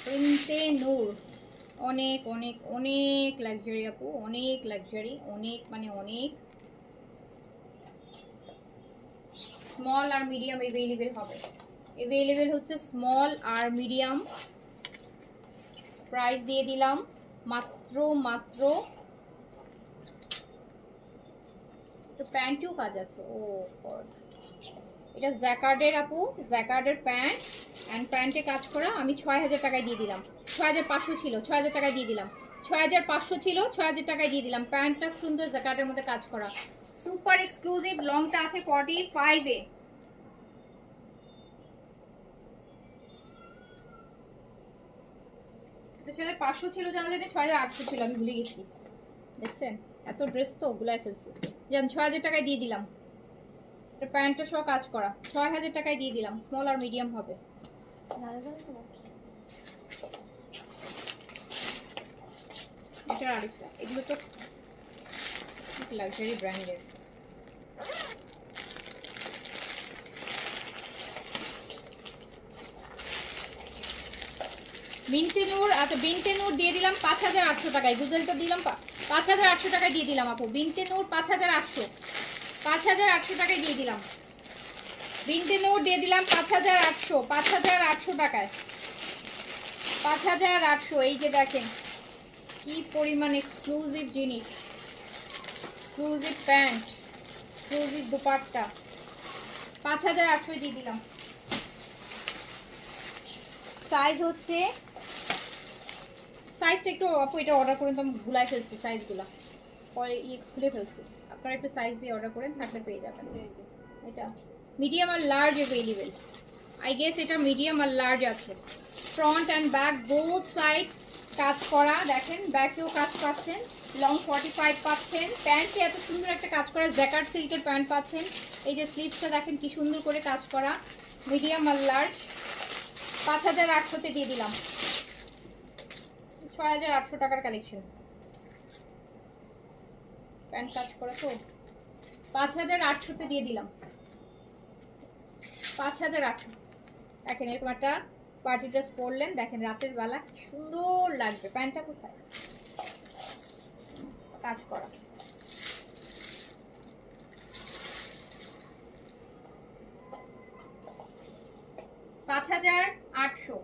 বিনতে নূর অনেক অনেক অনেক লাক্সারি আপু, অনেক লাক্সারি, অনেক মানে অনেক। স্মল আর মিডিয়াম অ্যাভেলেবেল হবে, অ্যাভেলেবেল হচ্ছে স্মল আর মিডিয়াম। প্রাইস দিয়ে দিলাম মাত্র মাত্র, প্যান্টও কাজ আছে। ও গড, এটা জ্যাকার্ডের আপু, জ্যাকার্ডের প্যান্ট অ্যান্ড প্যান্টে কাজ করা। আমি 6000 টাকায় দিয়ে দিলাম, 6500 ছিল, 6000 টাকায় দিয়ে দিলাম, 6500 ছিল, 6000 টাকায় দিয়ে দিলাম। প্যান্টটা সুন্দর জ্যাকার্ডের মধ্যে কাজ করা, সুপার এক্সক্লুসিভ। লংটা আছে 45 এ। এটা 6500 ছিল, জানা যায় 6800 ছিল, আমি ভুলে গেছি। দেখছেন এত ড্রেস তো গুলাই ফেলছি। জান 6000 টাকায় দিয়ে দিলাম, প্যান্টটা সহ কাজ করা, 6000 টাকায় দিয়ে দিলাম। স্মল আর মিডিয়াম হবে। এটার আরেকটা, এগুলো তো লাক্সারি ব্র্যান্ডের। বিনতেনুর, আচ্ছা বিনতেনুর দিয়ে দিলাম 5800 টাকায়, গুজল তো দিলাম 5800 টাকায় দিয়ে দিলাম আপু। বিনতেনুর 5800, 5800 টাকায় দিয়ে দিলাম। বিনতেনুর দিয়ে দিলাম 5800, 5800 টাকায়, 5800। এই যে দেখেন কি পরিমাণ এক্সক্লুসিভ জিনিস, এক্সক্লুসিভ প্যান্ট, এক্সক্লুসিভ দুপাট্টা, 5800 দিয়ে দিলাম। সাইজ হচ্ছে, সাইজটা একটু আপু এটা অর্ডার করেন তো, আমি ভুলাই ফেলছি সাইজগুলো, পরে খুলে ফেলছি। আপনারা একটু সাইজ দিয়ে অর্ডার করেন, থাকলে পেয়ে যাবেন। এটা মিডিয়াম আর লার্জ অ্যাভেলেবেল, আই গেস এটা মিডিয়াম আর লার্জ আছে। Front and back both side কাজ করা, দেখেন ব্যাকেও কাজ পাচ্ছেন, লং 45 পাচ্ছেন। প্যান্টে এত সুন্দর একটা কাজ করা জ্যাকার্ড সিল্কের প্যান্ট পাচ্ছেন। এই যে স্লিভসটা দেখেন কি সুন্দর করে কাজ করা, মিডিয়াম আর লার্জ। 5800-তে দিয়ে দিলাম, 6800 টাকার কালেকশন, প্যান্ট কাজ করা তো। 5800-তে দিয়ে দিলাম, 5800। দেখেন এরকম একটা পার্টি ড্রেস পরলেন, দেখেন রাতের বেলা কি সুন্দর লাগবে। প্যান্টটা কোথায়, কাজ করা। পাঁচ হাজার আটশো,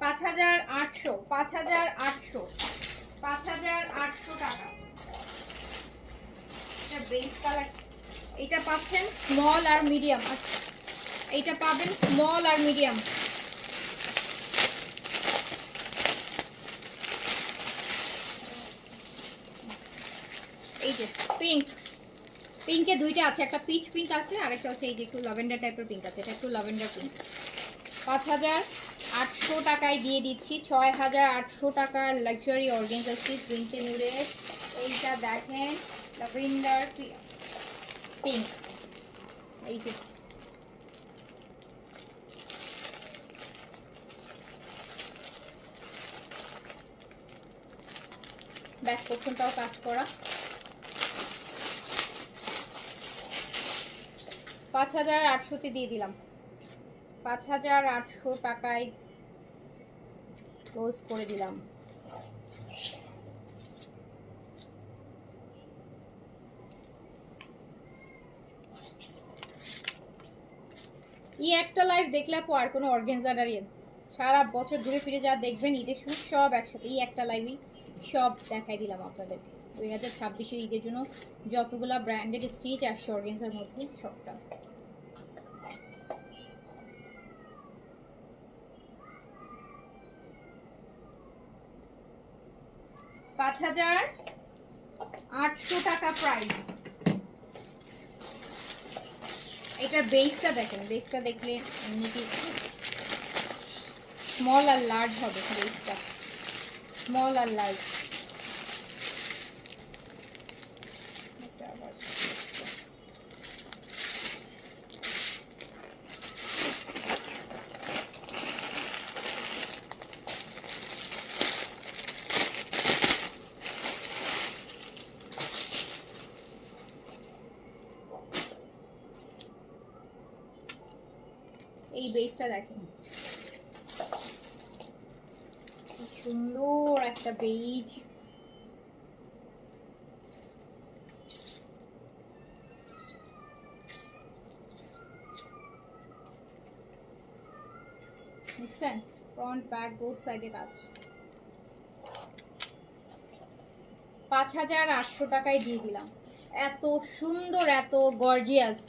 5800, 5800, 5800 টাকা। এটা বেস কালার, এটা পাচ্ছেন স্মল আর মিডিয়াম, এইটা পাবেন স্মল আর মিডিয়াম। এই যে পিঙ্ক, পিঙ্কে দুইটা আছে, একটা পিচ পিঙ্ক আছে আর একটা হচ্ছে এই যে একটু ল্যাভেন্ডার টাইপের পিঙ্ক আছে, এটা একটু ল্যাভেন্ডার পিঙ্ক। 5800 টাকায় দিয়ে দিচ্ছি 6800 টাকার লাক্সারি অর্গানজা পিস বিনতেনুরের। এইটা দেখেন ল্যাভেন্ডার পিঙ্ক, এই যে ব্যাক পোর্শনটাও কাজ করা। 5800-তে দিয়ে দিলাম, 5800 টাকায় ক্লোজ করে দিলাম। একটা লাইভ দেখলে আপু আর কোনো অর্গানজা দাঁড়িয়ে সারা বছর ঘুরে ফিরে যা দেখবেন ঈদের শুট সব একসাথে, একটা লাইভই সব দেখাই দিলাম আপনাদেরকে। 2026-এর ঈদের জন্য যতগুলা ব্র্যান্ডেড স্টিচ আসছে অর্গানজার মধ্যে সবটা। $5800 টাকা প্রাইস। এটার বেসটা দেখেন, বেসটা দেখলে এমনিতেই স্মল আর লার্জ হবে, বেসটা স্মল আর লার্জ। এই বেসটা দেখেন, কি সুন্দর একটা বেজ। দেখছেন, ফ্রন্ট ব্যাক বোথ সাইডে কাজ। 5800 টাকায় দিয়ে দিলাম। এত সুন্দর, এত গর্জিয়াস।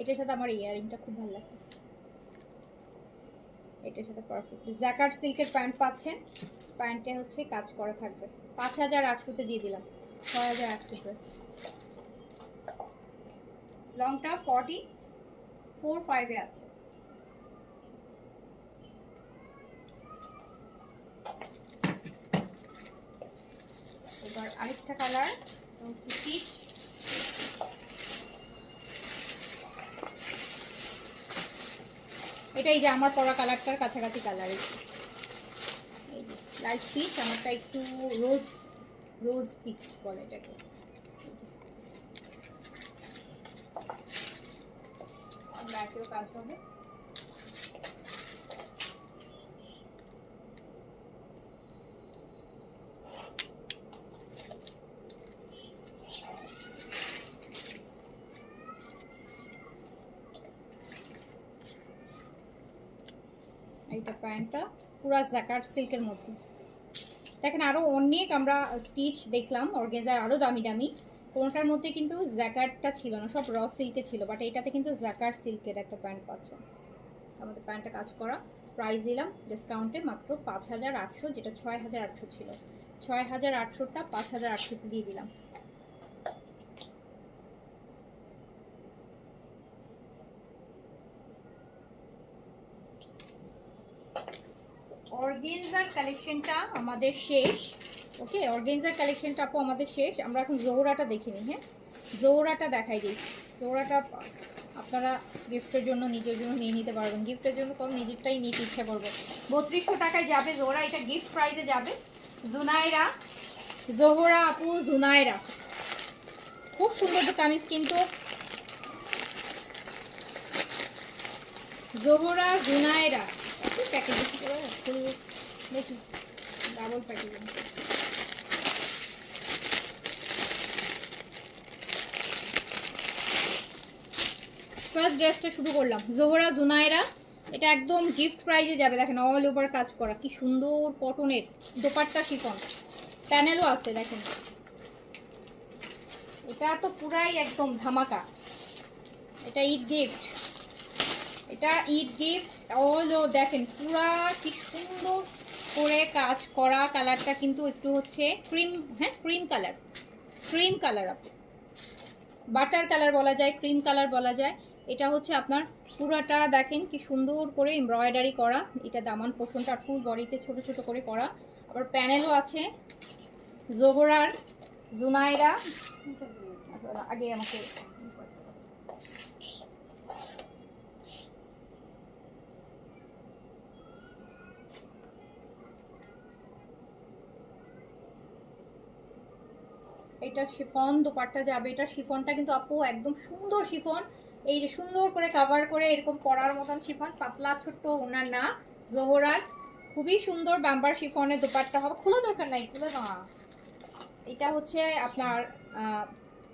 এটার সাথে আমার ইয়ারিংটা খুব ভালো লাগতেছে, এটার সাথে পারফেক্ট। জ্যাকার্ড সিল্কের প্যান্ট পাচ্ছেন, প্যান্টে হচ্ছে কাজ করা থাকবে। 5800-তে দিয়ে দিলাম, 6800 ড্রেস। লংটা 44.5-এ আছে। এবার আরেকটা কালার হচ্ছে পিচ। এটাই যে আমার পরা কালারটার কাছাকাছি কালার, এই যে লাইট পিচ, আমারটা একটু রোজ রোজ পিচ বলে এটাকে। ব্যাকেও কাজ হবে। এইটা প্যান্টটা পুরো জ্যাকার্ড সিল্কের মধ্যে। দেখেন আরও অনেক আমরা স্টিচ দেখলাম অর্গানজার, আরও দামি দামি। কোনটার মধ্যে কিন্তু জ্যাকার্ডটা ছিল না, সব র সিল্কে ছিল, বাট এইটাতে কিন্তু জ্যাকার্ড সিল্কের একটা প্যান্ট পাচ্ছেন। আমাদের প্যান্টটা কাজ করা। প্রাইস দিলাম ডিসকাউন্টে মাত্র 5800, যেটা 6800 ছিল। 6800টা 5800 দিয়ে দিলাম। অর্গানজার কালেকশনটা আমাদের শেষ। ওকে, অর্গানজার কালেকশনটা আপু আমাদের শেষ। আমরা এখন জোহরাটা দেখে নিই। হ্যাঁ, জোহরাটা দেখাই দিই। জোহরাটা আপনারা গিফটের জন্য, নিজের জন্য নিয়ে নিতে পারবেন। গিফটের জন্য কম, নিজেরটাই নিতে ইচ্ছা করবে। 3200 টাকায় যাবে জোহরা, এটা গিফট প্রাইসে যাবে। জুনাইরা, জোহরা আপু জুনাইরা, খুব সুন্দর কামিজ কিন্তু। জোহরা জুনাইরা প্যাকেজিং করে ফুল, দেখি ডাবল প্যাকেজিং। ফার্স্ট ড্রেসটা শুরু করলাম, জোহরা জুনাইরা। এটা একদম গিফট প্রাইজে যাবে। দেখেন অল ওভার কাজ করা, কি সুন্দর কটনের। দোপাট্টা শিফন, প্যানেলও আছে দেখেন। এটা তো পুরাই একদম ধামাকা। এটা ঈদ গিফট, এটা ঈদ গিফট। অল ও দেখেন পুরা কি সুন্দর করে কাজ করা। কালারটা কিন্তু একটু হচ্ছে ক্রিম, হ্যাঁ ক্রিম কালার, ক্রিম কালার আপু, বাটার কালার বলা যায়, ক্রিম কালার বলা যায়। এটা হচ্ছে আপনার পুরাটা দেখেন কি সুন্দর করে এমব্রয়ডারি করা। এটা দামান পোর্শনটা ফুল বডিতে ছোট ছোট করে করা। আবার প্যানেলও আছে। জোহরার জুনাইরা, আগে আমাকে এটা শিফন দোপাট্টা যাবে। এটা শিফনটা কিন্তু আপু একদম সুন্দর শিফন, এই যে সুন্দর করে কভার করে এরকম পরার মতন শিফন, পাতলা ছোট্ট ওনার না। জোহরার খুবই সুন্দর বাম্বার শিফনের দোপাট্টা হবে। খোলা দরকার নাই, খুলে না। এটা হচ্ছে আপনার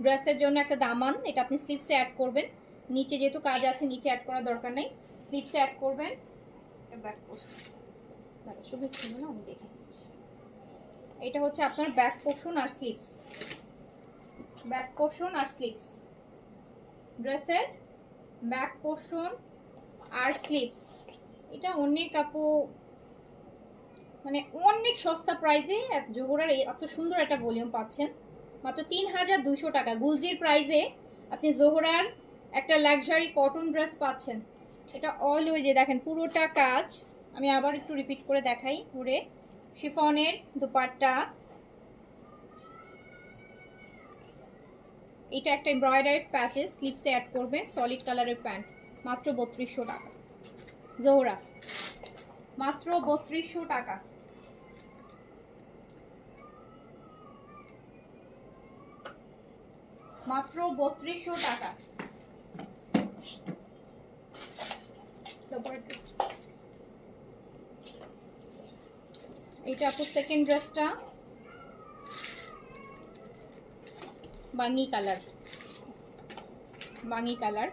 ড্রেসের জন্য একটা দামান। এটা আপনি স্লিভসে অ্যাড করবেন। নিচে যেহেতু কাজ আছে, নিচে অ্যাড করার দরকার নেই, স্লিভসে অ্যাড করবেন। ব্যাক পোর্শন, তুমি খুলো না, আমি দেখে নিচ্ছি। এটা হচ্ছে আপনার ব্যাক পোর্শন আর স্লিভস, ব্যাক পোর্শন আর স্লিভস। ড্রেসের ব্যাক পোর্শন আর স্লিভস। এটা অনেক আপু মানে অনেক সস্তা প্রাইসে জোহরার এত সুন্দর একটা ভলিউম পাচ্ছেন মাত্র 3200 টাকা। গুলজির প্রাইসে আপনি জোহরার একটা লাক্সারি কটন ড্রেস পাচ্ছেন। এটা অল ওই যে দেখেন পুরোটা কাজ। আমি আবার একটু রিপিট করে দেখাই। পুরে শিফনের দুপাট্টা, এটা একটা এমব্রয়ডারি প্যাচেস, স্লিভসে অ্যাড করবেন। সলিড কালারের প্যান্ট, মাত্র 3200 টাকা। জোহরা মাত্র 3200 টাকা। মাত্র 3200 টাকা। উপরের ড্রেস, এটা আপু সেকেন্ড ড্রেসটা বাঙ্গি কালার, বাঙ্গি কালার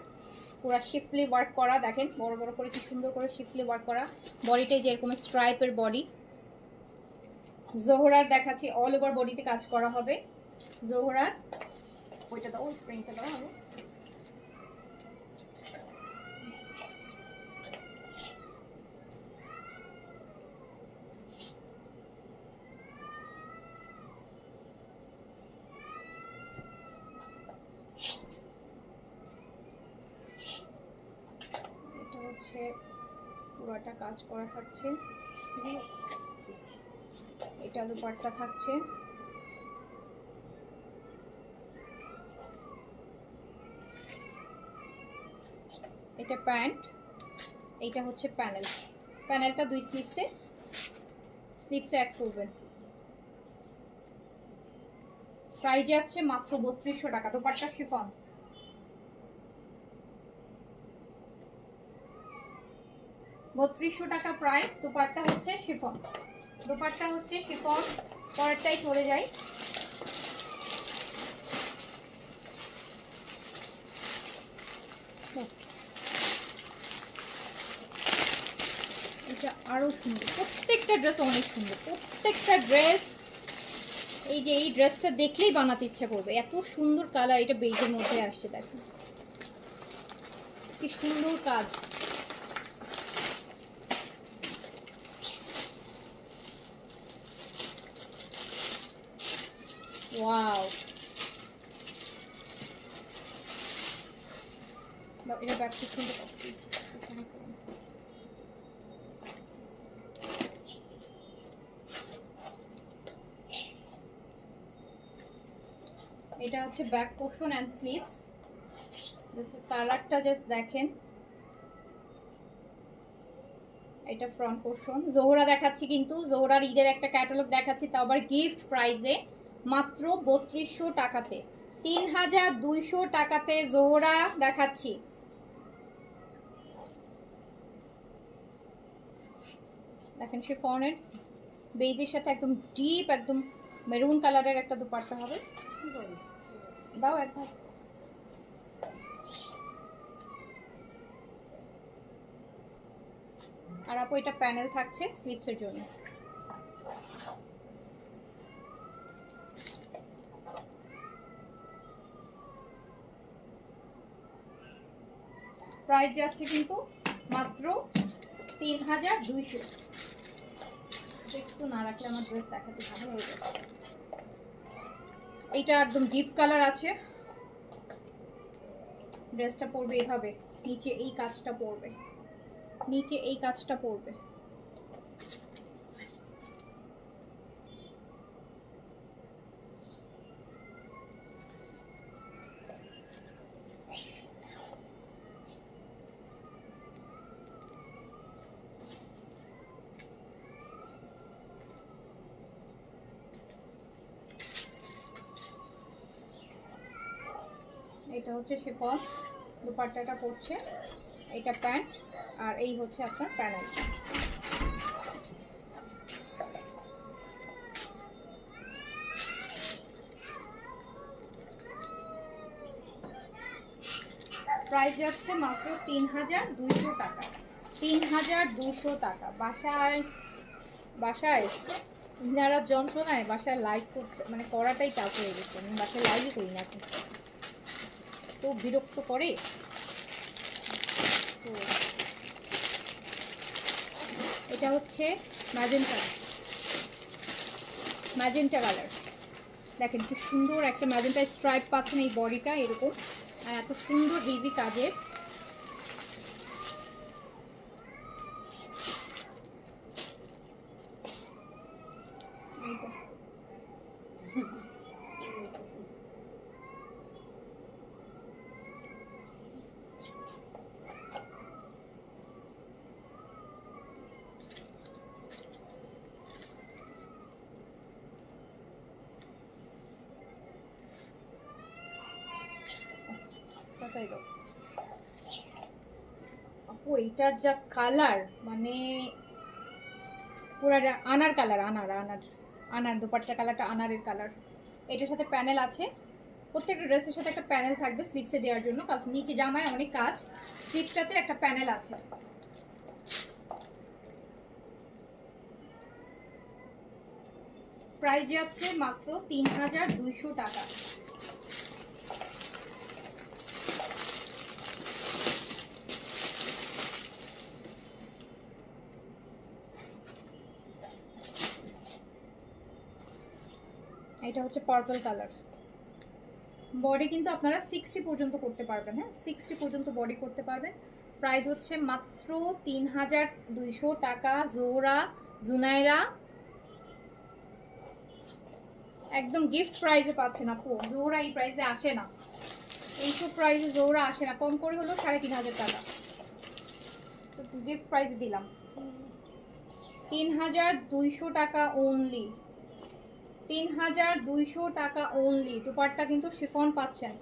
পুরো শিফলি ওয়ার্ক করা, দেখেন বড় বড় করে কি সুন্দর করে শিফলি ওয়ার্ক করা, বডিটাই যেরকম স্ট্রাইপের বডি। জোহরার দেখাচ্ছি, অল ওভার বডিতে কাজ করা হবে জোহরার। ওইটা দাও, ওই প্রিন্টটা দাও আগে। এটা হচ্ছে পুরোটা কাজ করা থাকছে, এটা দুপাট্টা থাকছে, এটা প্যান্ট, এইটা হচ্ছে প্যানেল, প্যানেলটা দুই স্লিপসে অ্যাড করবেন। প্রাইস যাচ্ছে মাত্র 3200 টাকা, দোপাট্টা শিফন। টাকা প্রাইস, দোপাট্টা হচ্ছে শিফন, দোপাট্টা হচ্ছে শিফন। পরেরটাই চলে যাই, এটা আরো সুন্দর, প্রত্যেকটা ড্রেস অনেক সুন্দর, প্রত্যেকটা ড্রেস। এই যে এই ড্রেসটা দেখলেই বানাতে ইচ্ছা করবে, এত সুন্দর কালার, এটা বেজের মধ্যে আসছে, দেখুন কি সুন্দর কাজ। ওয়াও, এটা ব্যাক সুন্দর, এটা হচ্ছে ব্যাক পোর্শন এন্ড স্লিভস, কালারটা জাস্ট দেখেন। এটা ফ্রন্ট পোর্শন। জোহরা দেখাচ্ছি, কিন্তু জোহরার ঈদের একটা ক্যাটালগ দেখাচ্ছি, তাও আবার গিফট প্রাইজে মাত্র 3200 টাকাতে, 3200 টাকাতে জোহরা দেখাচ্ছি। দেখেন শিফনের বেজের সাথে একদম ডিপ, একদম মেরুন কালারের একটা দুপাট্টা হবে। দাও একবার, আর আপু এটা প্যানেল থাকছে স্লিভসের জন্য। প্রাইস যাচ্ছে কিন্তু মাত্র 3200। একটু না রাখলে আমার ড্রেস দেখাতে ভালো হয়ে যাচ্ছে। এটা একদম ডিপ কালার আছে, ড্রেসটা পরবে এভাবে, নিচে এই কাজটা পরবে, নিচে এই কাজটা পরবে। এটা হচ্ছে শিফন, দুপাট্টাটা পড়ছে, এটা প্যান্ট, আর এই হচ্ছে আপনার প্যানেল। প্রাইস যাচ্ছে মাত্র 3200 টাকা, 3200 টাকা। বাসায় বাসায় ইনারা যন্ত্রণায় বাসায় লাইভ করতে মানে করাটাই টাফ হয়ে গেছে, আমি বাসায় লাইভই করি না এখন, তো বিরক্ত করে। তো এটা হচ্ছে ম্যাজেন্টা, ম্যাজেন্টা কালার, দেখেন কি সুন্দর একটা ম্যাজেন্টা স্ট্রাইপ পাচ্ছেন এই বডিটা এরকম, আর এত সুন্দর হেভি কাজের। ও এটার যা কালার, মানে পুরা আনার কালার, আনার আনার আনার দোপাট্টার কালারটা আনারের কালার। এটার সাথে প্যানেল আছে, প্রত্যেকটা ড্রেসের সাথে একটা প্যানেল থাকবে স্লিপসে দেওয়ার জন্য, কাজ নিচে জামায় অনেক কাজ, স্লিপসটাতে একটা প্যানেল আছে। প্রাইস যাচ্ছে মাত্র ৩,২০০ টাকা। এটা হচ্ছে পার্পল কালার। বডি কিন্তু আপনারা 60 পর্যন্ত করতে পারবেন, হ্যাঁ 60 পর্যন্ত বডি করতে পারবেন। প্রাইস হচ্ছে মাত্র ৩,২০০ টাকা। জোহরা, জুনাইরা একদম গিফট প্রাইসে পাচ্ছেন আপু। জোহরা এই প্রাইসে আসে না, এইসব প্রাইসে জোহরা আসে না, কম করে হলো ৩,৫০০ টাকা, তো গিফট প্রাইসে দিলাম ৩,২০০ টাকা অনলি। ৩,২০০ টাকা অনলি। দুপাট্টা কিন্তু শিফন পাচ্ছেন।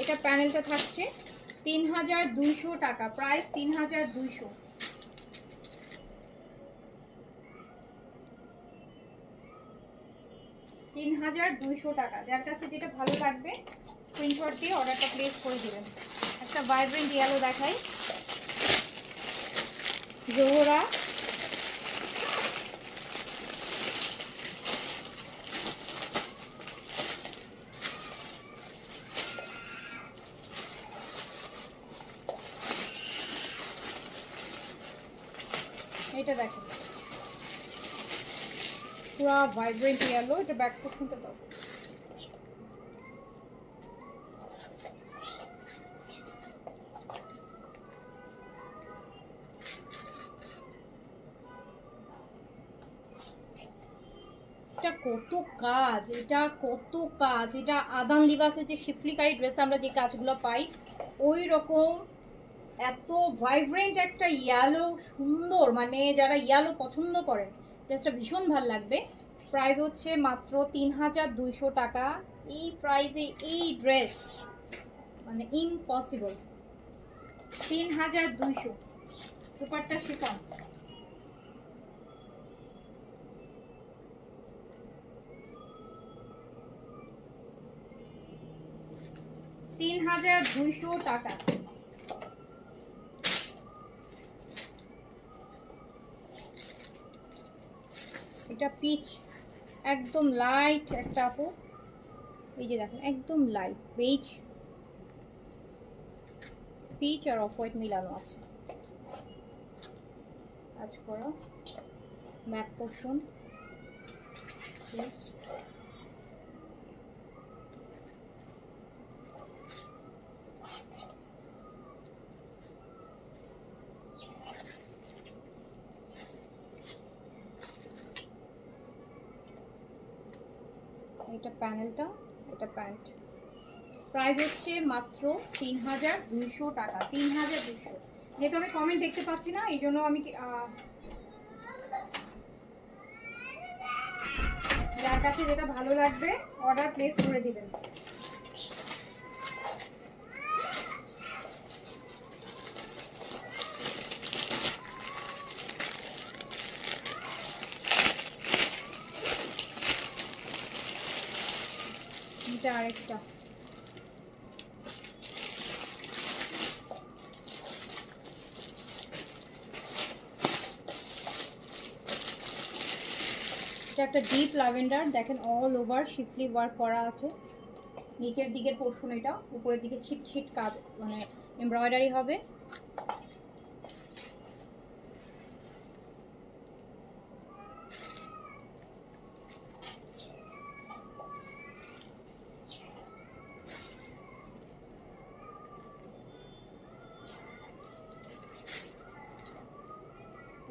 এটা প্যানেলটা থাকছে ৩,২০০ টাকা, প্রাইস ৩,২০০। টাকা। যার কাছে যেটা ভালো লাগবে স্ক্রিনশট দিয়ে অর্ডারটা প্লেস করে দিবেন। একটা ভাইব্রেন্ট ইয়েলো দেখাই, জোহরা, এটা দেখেন পুরা ভাইব্রেন্ট ইয়েলো। এটা ব্যাক পোর্শনটা দাও। এটা কত কাজ, এটা কত কাজ, এটা আদান লিবাসের যে শিফলিকারি ড্রেস আমরা যে কাজগুলো পাই ওই রকম এত ভাইব্রেন্ট একটা ইয়েলো, সুন্দর, মানে যারা ইয়েলো পছন্দ করেন ড্রেসটা ভীষণ ভালো লাগবে। প্রাইস হচ্ছে মাত্র ৩,২০০ টাকা। এই প্রাইসে এই ড্রেস মানে ইম্পসিবল। ৩,২০০। দুপাট্টা শিফন। $৩,২০০ টাকা। এটা পিচ, একদম লাইট একটা আপু, এই যে দেখেন একদম লাইট বেজ, পিচ আর অফ হোয়াইট মিলানো আছে। কাজ করা ব্যাক পোর্শন, এটা প্যানেলটা, এটা প্যান্ট। প্রাইস হচ্ছে মাত্র ৩,২০০ টাকা। ৩,২০০। যেহেতু আমি কমেন্ট দেখতে পাচ্ছি না এই জন্য আমি যার কাছে যেটা ভালো লাগবে অর্ডার প্লেস করে দিবেন। এটা আরেকটা, এটা একটা ডিপ ল্যাভেন্ডার, দেখেন অল ওভার শিফলি ওয়ার্ক করা আছে। নিচের দিকের পোর্শন এটা, উপরের দিকে ছিট ছিট কাজ মানে এমব্রয়ডারি হবে।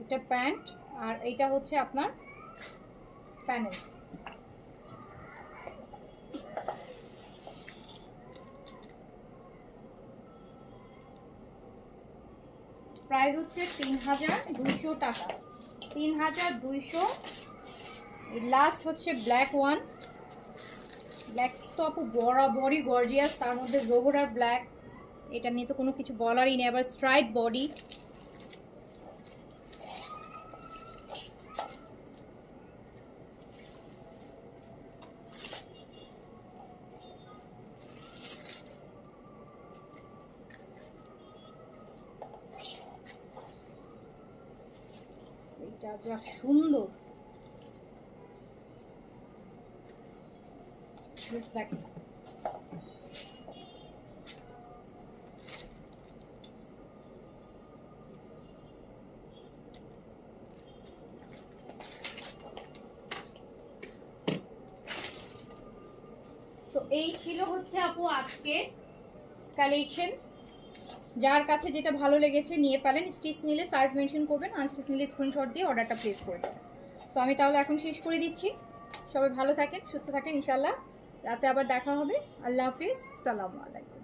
এটা প্যান্ট আর এইটা হচ্ছে আপনার প্যানেল। প্রাইস হচ্ছে ৩,২০০ টাকা। ৩,২০০। লাস্ট হচ্ছে ব্ল্যাক ওয়ান। ব্ল্যাক তো আপু বরাবরই গর্জিয়াস, তার মধ্যে জোহরার ব্ল্যাক এটা নিয়ে তো কোনো কিছু বলারই নেই। আবার স্ট্রাইপ বডি, এটা যা সুন্দর। দেখেন তো এই ছিল হচ্ছে আপু আজকে কালেকশন। যার কাছে যেটা ভালো লেগেছে নিয়ে ফেলেন। স্টিচ নিলে সাইজ মেনশন করবেন, আনস্টিচ নিলে স্ক্রিনশট দিয়ে অর্ডারটা প্লেস করে দেবেন। সো আমি তাহলে এখন শেষ করে দিচ্ছি। সবাই ভালো থাকেন, সুস্থ থাকেন, ইনশাল্লাহ রাতে আবার দেখা হবে। আল্লাহ হাফিজ, সালামু আলাইকুম।